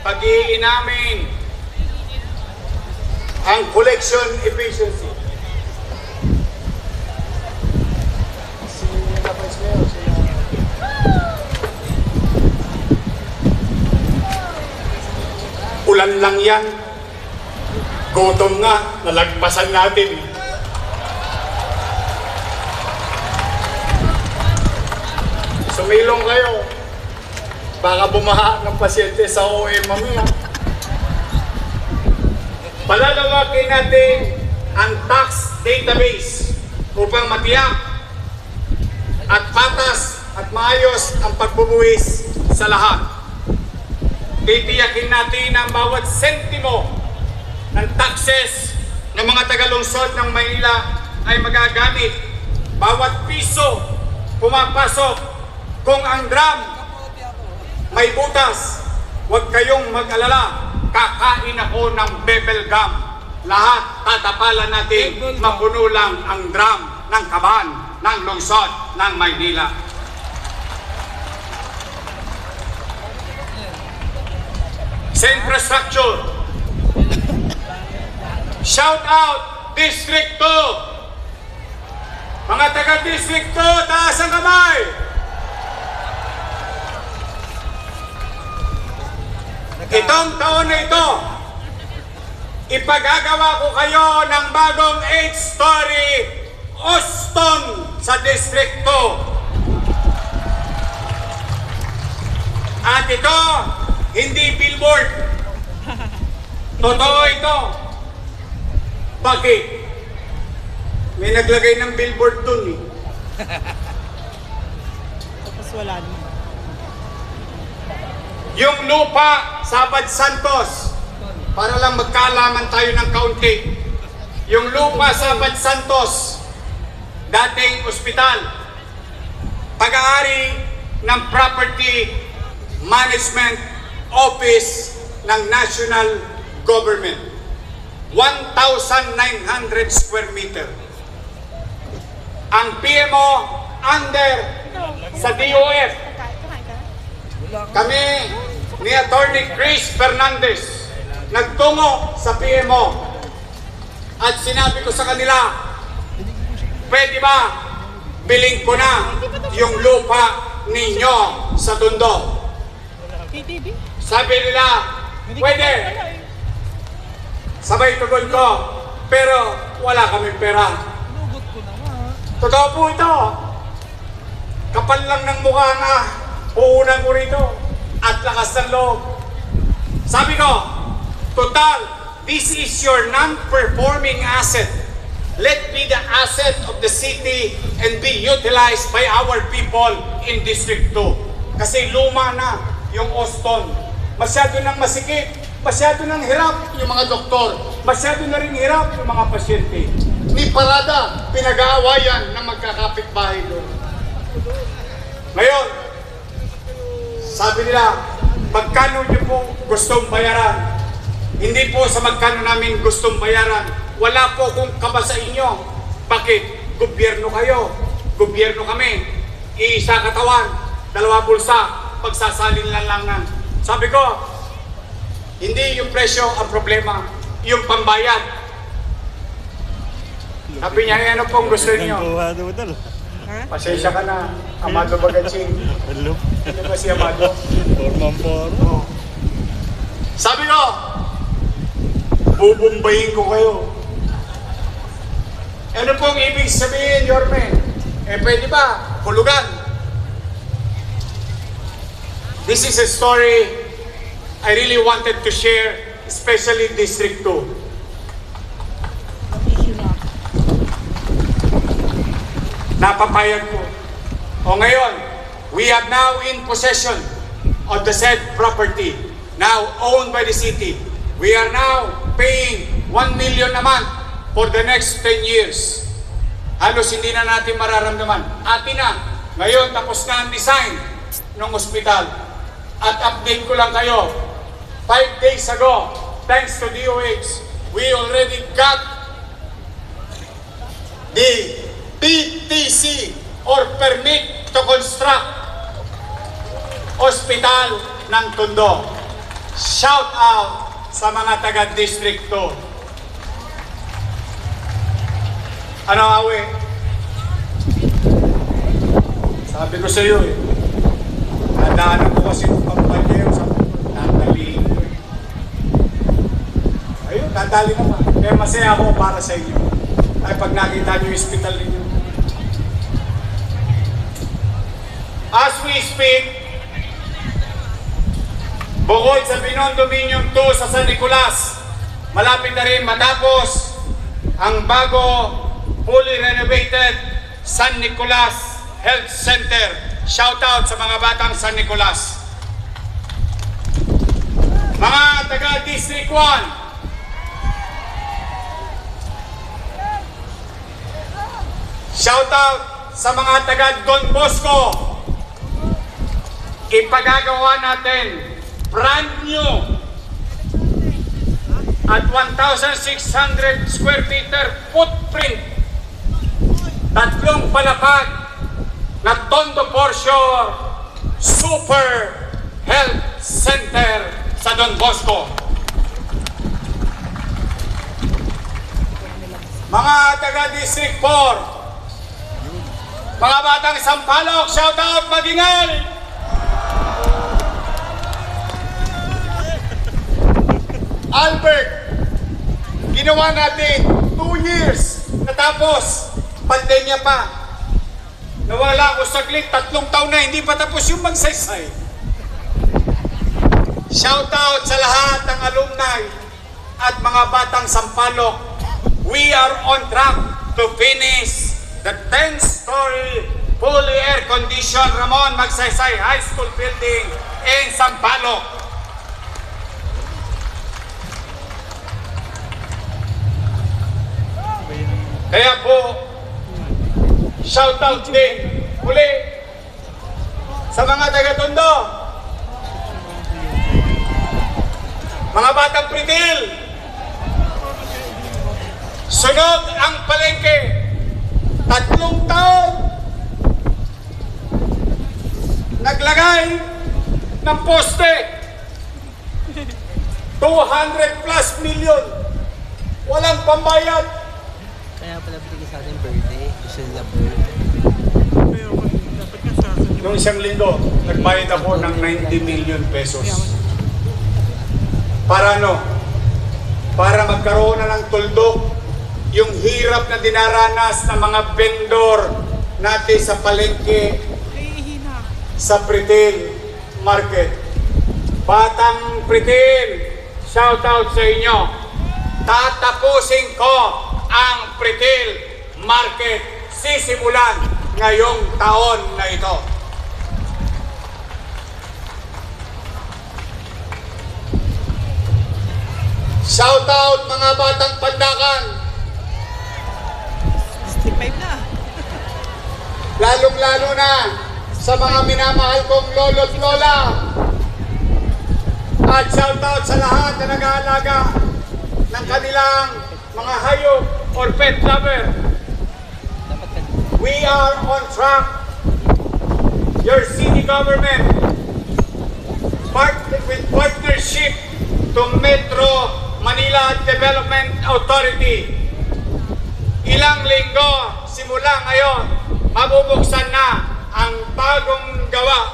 pag-iin namin ang collection efficiency. Ulan lang yan. Gutom nga, nalagpasan natin. Sumilong kayo. Baka bumaha ng pasyente sa OM mamaya. Palalawagin natin ang tax database upang matiyak at patas at maayos ang pagbubuwis sa lahat. Titiyakin natin ang bawat sentimo ng taxes ng mga tagalungsod ng Maynila ay magagamit. Bawat piso pumapasok. Kung ang drum may butas, huwag kayong mag-alala. Kakain ako ng bebel gum. Lahat tatapalan natin, mapuno lang ang drum ng kaban ng lungsod ng Maynila. Sa infrastructure, shout out District 2. Mga taga-District 2, taas ang kamay. Itong taon na ito, ipagagawa ko kayo ng bagong 8-story Austin sa District 2. At ito, hindi billboard. Totoo ito. Bakit? May naglagay ng billboard dun eh. Tapos wala naman. Yung lupa sa Abad Santos, para lang magkaalaman tayo ng kaunti. Yung lupa sa Abad Santos, dating ospital, pag-aari ng Property Management Office ng National Government. 1,900 square meter. Ang PMO under sa DOF. Kami ni Attorney Chris Fernandez nagtungo sa PMO at sinabi ko sa kanila, pwede ba biling ko na yung lupa ninyo sa Tondo? KTV? Sabi nila, pwede. Sabay tugon ko, pero wala kaming pera. Totoo po ito. Kapal lang ng mukha na uunan ko rito at lakas ng loob. Sabi ko, total, this is your non-performing asset. Let be the asset of the city and be utilized by our people in District 2. Kasi luma na yung Austin. Masyado nang masikip, masyado nang hirap yung mga doktor, masyado na rin hirap yung mga pasyente. Ni parada, pinag-aawayan ng magkakapitbahay doon. Ngayon, sabi nila, magkano niyo po gustong bayaran? Hindi po sa magkano namin gustong bayaran. Wala po kung kaba sa inyo. Bakit? Gobyerno kayo. Gobyerno kami. Iisa katawan, dalawa bulsa, pagsasalin lang. Sabi ko, hindi yung presyo ang problema, yung pambayad. Sabi niya, ano pong gusto niyo? Pasensya ka na, Amado Bagatsing. Ano ba si Amado? Forma. Sabi ko, bubumbayin ko kayo. Ano pong ibig sabihin, Yorme? Pwede ba? Hulugan. This is a story I really wanted to share, especially District 2. Napapayag ko. O ngayon, we are now in possession of the said property, now owned by the city. We are now paying 1 million a month for the next 10 years. Halos hindi na natin mararamdaman. Atin na, ngayon tapos na ang design ng ospital. At update ko lang kayo, 5 days ago, thanks to DOH, we already got the PTC or Permit to Construct Hospital ng Tondo. Shout out sa mga taga-District 2. Ano, Awe? Sabi ko sa iyo eh. Nadaanan ko kasi ng pampalyo sa tatali. Ayun, tatali naman. Kaya masaya ako para sa inyo. Ay pag nakita nyo yung hospital ninyo. As we speak, bukod sa Binondo Dominion 2 sa San Nicolas, malapit na rin matapos ang bago fully renovated San Nicolas Health Center. Shout out sa mga batang San Nicolas. Mga taga District 1, shout out sa mga taga Don Bosco. Ipagagawa natin brand new at 1,600 square meter footprint, tatlong palapag na Tondo Portion Super Health Center sa Don Bosco. Mga taga District 4, mga batang Sampaloc, shout out Magingal! Albert, ginawa natin 2 years natapos, pandemya pa. Nawala ako saglit, 3 taon na hindi pa tapos yung magsaysay. Shout out sa lahat ng alumni at mga batang Sampaloc. We are on track to finish the 10-story fully air-conditioned Ramon Magsaysay High School building in Sampaloc. Kaya po, shout out din muli sa mga taga-Tondo, mga batang Pritil. Sunog ang palengke, 3 taon naglagay ng poste, 200+ million, walang pambayad. Kaya pala binigay sa ating birthday, gusto nila birthday. Pero dapat nga sa akin Noong isang linggo, nagbayad ako ng 90 million pesos. Para ano? Para magkaroon na ng tuldok yung hirap na dinaranas ng mga vendor natin sa palengke, nahihina. sa Pritil Market. Batang Pritil, shout out sa inyo. Tatapusin ko ang Pritil Market sisimulan ngayong taon na ito. Shout out mga batang Pandakan, 65 na. lalong-lalo na sa mga minamahal kong lolo at lola. At shout out sa lahat na nag-aalaga ng kanilang mga hayop or pet lover. We are on track. Your city government, with partnership to Metro Manila Development Authority. Ilang linggo simula ngayon, mabubuksan na ang bagong gawa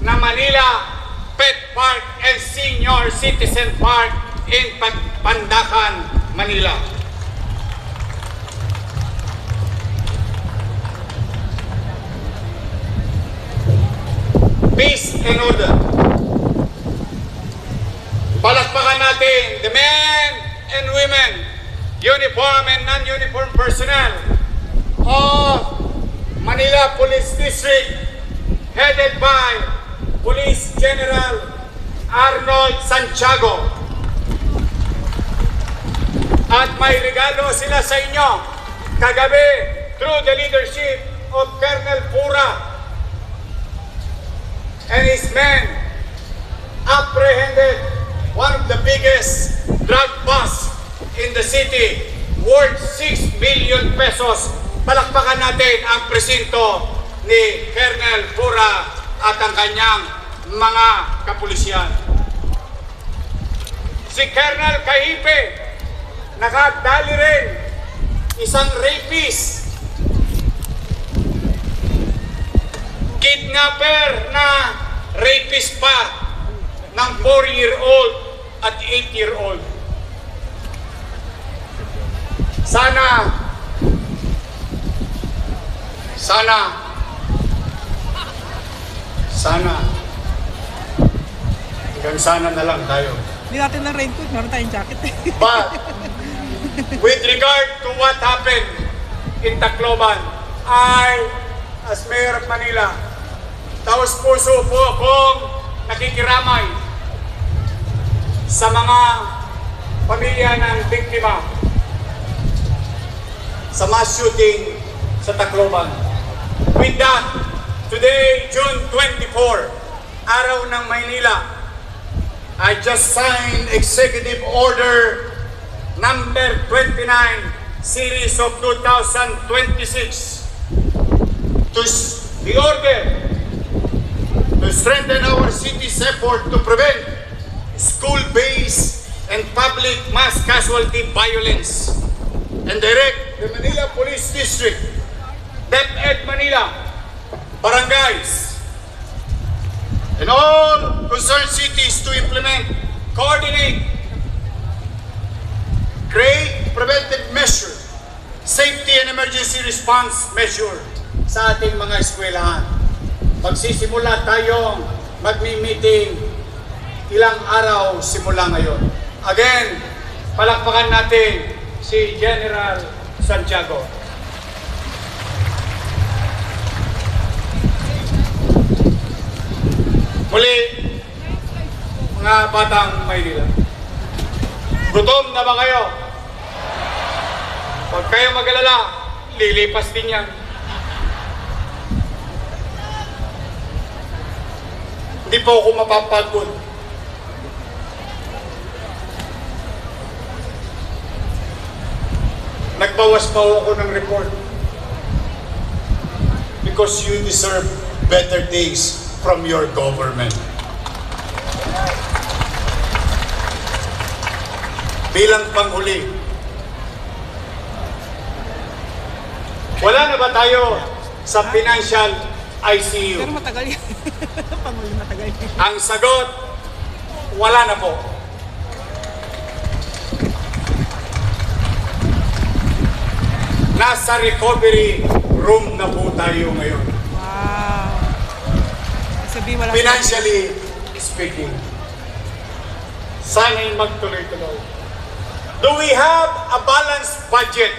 na Manila Pet Park and Senior Citizen Park in Pandakan, Manila. Peace and order. Palakpakan natin the men and women, uniform and non-uniform personnel of Manila Police District, headed by Police General Arnold Santiago. At may regalo sila sa inyo kagabi through the leadership of Colonel Pura and his men apprehended one of the biggest drug busts in the city worth 6 million pesos. Palakpakan natin ang presinto ni Colonel Pura at ang kanyang mga kapulisyan. Si Colonel Kahipe, nakadali rin isang rapist, kidnapper na rapist pa ng 4-year-old at 8-year-old. Sana hanggang sana na lang tayo. Hindi natin ng raincoat, meron tayong jacket. But with regard to what happened in Tacloban, I, as Mayor of Manila, taos puso po akong nakikiramay sa mga pamilya ng biktima sa mass shooting sa Tacloban. With that, today, June 24, Araw ng Maynila, I just signed Executive Order number 29, Series of 2026, the order to strengthen our city's effort to prevent school-based and public mass casualty violence and direct the Manila Police District, DepEd Manila, barangays, and all concerned cities to implement, coordinate, create preventive measure, safety and emergency response measure sa ating mga eskwelahan. Magsisimula tayong magmi-meeting ilang araw simula ngayon. Again, palakpakan natin si General Santiago. Muli, mga batang Maynila, gutom na ba kayo? Huwag kayong mag-alala, lilipas din yan. Hindi po ako mapapagod. Nagbawas pa ako ng report. Because you deserve better days from your government. Bilang panghuli, wala na ba tayo sa financial ICU? Pero matagal yan. Pangulo matagal yan. Ang sagot, wala na po. Nasa recovery room na po tayo ngayon. Wow. Sabi wala. Financially speaking, sana'y magtuloy-tuloy. Do we have a balanced budget?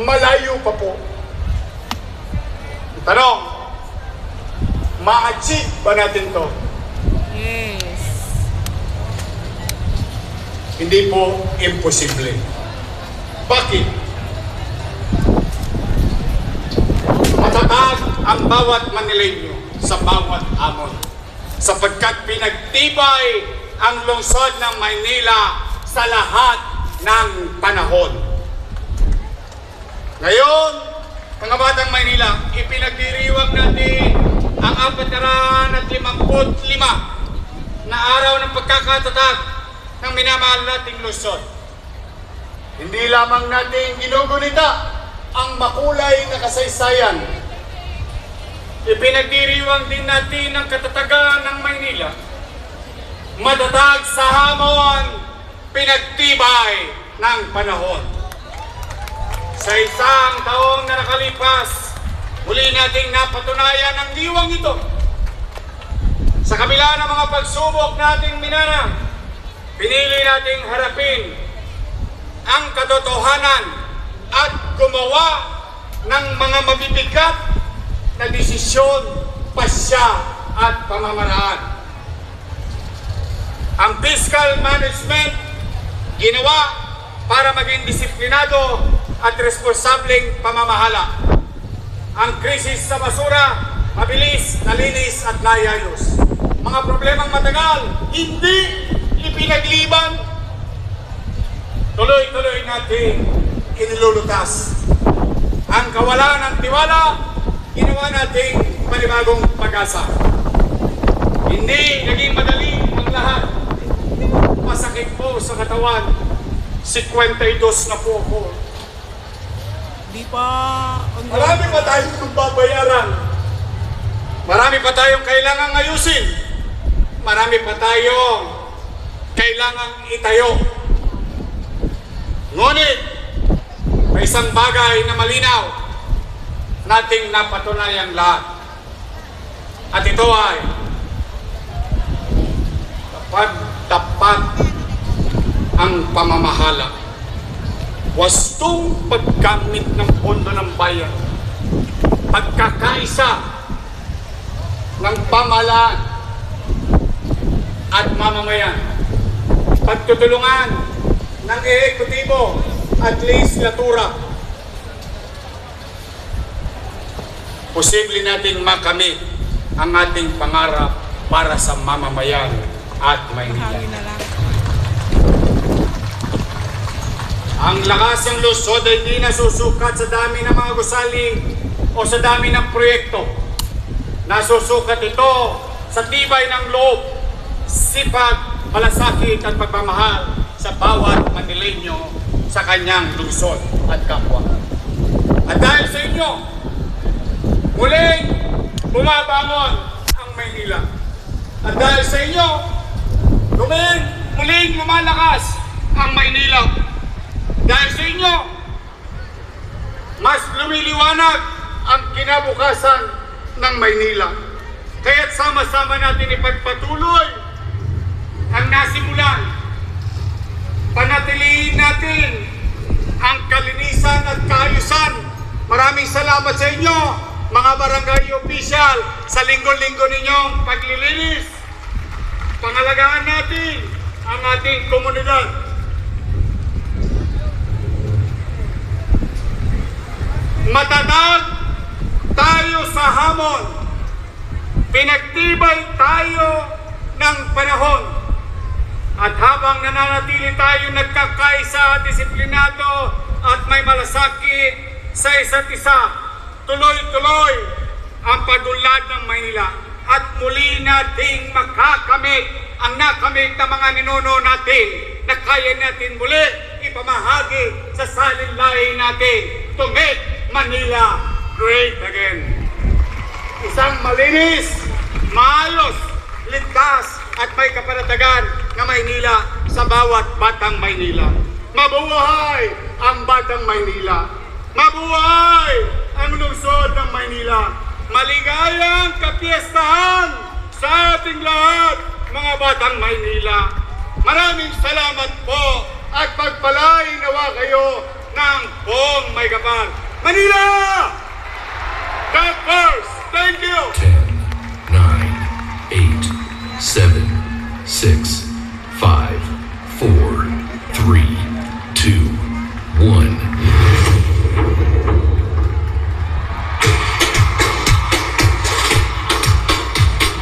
Malayo pa po. Tanong, ma-achieve ba natin to? Yes. Hindi po imposible. Bakit? Matatag ang bawat Manileño sa bawat amon, sapagkat pinagtibay ang lungsod ng Maynila sa lahat ng panahon. Ngayon, mga batang Maynila, ipinagdiriwang natin ang 455 na araw ng pagkakatatag ng minamahal nating lungsod. Hindi lamang natin ginugunita ang makulay na kasaysayan. Ipinagdiriwang din natin ang katatagan ng Maynila. Matatag sa hamon, pinagtibay ng panahon. Sa isang taong na nakalipas, muli nating napatunayan ang diwang ito. Sa kabila ng mga pagsubok nating minana, pinili nating harapin ang katotohanan at gumawa ng mga mabibigat na desisyon, pasya at pamamaraan. Ang fiscal management ginawa para maging disiplinado at responsableng pamamahala. Ang krisis sa basura, mabilis, nalinis at nayayos. Mga problemang matagal, hindi ipinagliban. tuloy-tuloy natin inilulutas. Ang kawalan ng tiwala, ginawa nating panibagong pag-asa. Hindi naging madali ang lahat. Masakit po sa katawan. 52 na po ako. Di pa... Marami pa tayong babayaran. Marami pa tayong kailangang ayusin. Marami pa tayong kailangang itayo. Ngunit, may isang bagay na malinaw nating napatunayan lahat. At ito ay tapat ang pamamahala. Wastong paggamit ng pondo ng bayan, pagkakaisa ng pamahalaan at mamamayan, pagtutulungan ng ehekutibo at legislatura, posible natin makamit ang ating pangarap para sa mamamayan at Maynila. Hangin na lang. Ang lakas ng lungsod ay di nasusukat sa dami ng mga gusali o sa dami ng proyekto. Nasusukat ito sa tibay ng loob, sipag, malasakit at pagmamahal sa bawat Manileño sa kanyang lungsod at kapwa. At dahil sa inyo, muling bumabangon ang Maynila. At dahil sa inyo, muling lumalakas ang Maynila. Dahil sa inyo, mas lumiliwanag ang kinabukasan ng Maynila. Kaya't sama-sama natin ipagpatuloy ang nasimulan. Panatilihin natin ang kalinisan at kaayusan. Maraming salamat sa inyo, mga barangay official, sa linggo-linggo ninyong paglilinis. Pangalagaan natin ang ating komunidad. Matatag tayo sa hamon. Pinagtibay tayo ng panahon. At habang nananatili tayo nagkakaisa, disiplinado at may malasakit sa isa't isa, tuloy-tuloy ang pag-unlad ng Maynila. At muli nating makakamit ang nakamit ng mga ninuno natin na kaya natin muli ipamahagi sa salinlahi natin to make Manila great again. Isang malinis, maayos, ligtas at may kapanatagan na Maynila sa bawat batang Maynila. Mabuhay ang batang Maynila. Mabuhay ang lungsod ng Maynila. Maligayang kapiestahan sa ating lahat, mga batang Maynila. Maraming salamat po at pagpalain nawa kayo ng buong may kapal. Manila! God first! Thank you! 10, 9, 8, 7, 6, 5, 4, 3, 2, 1.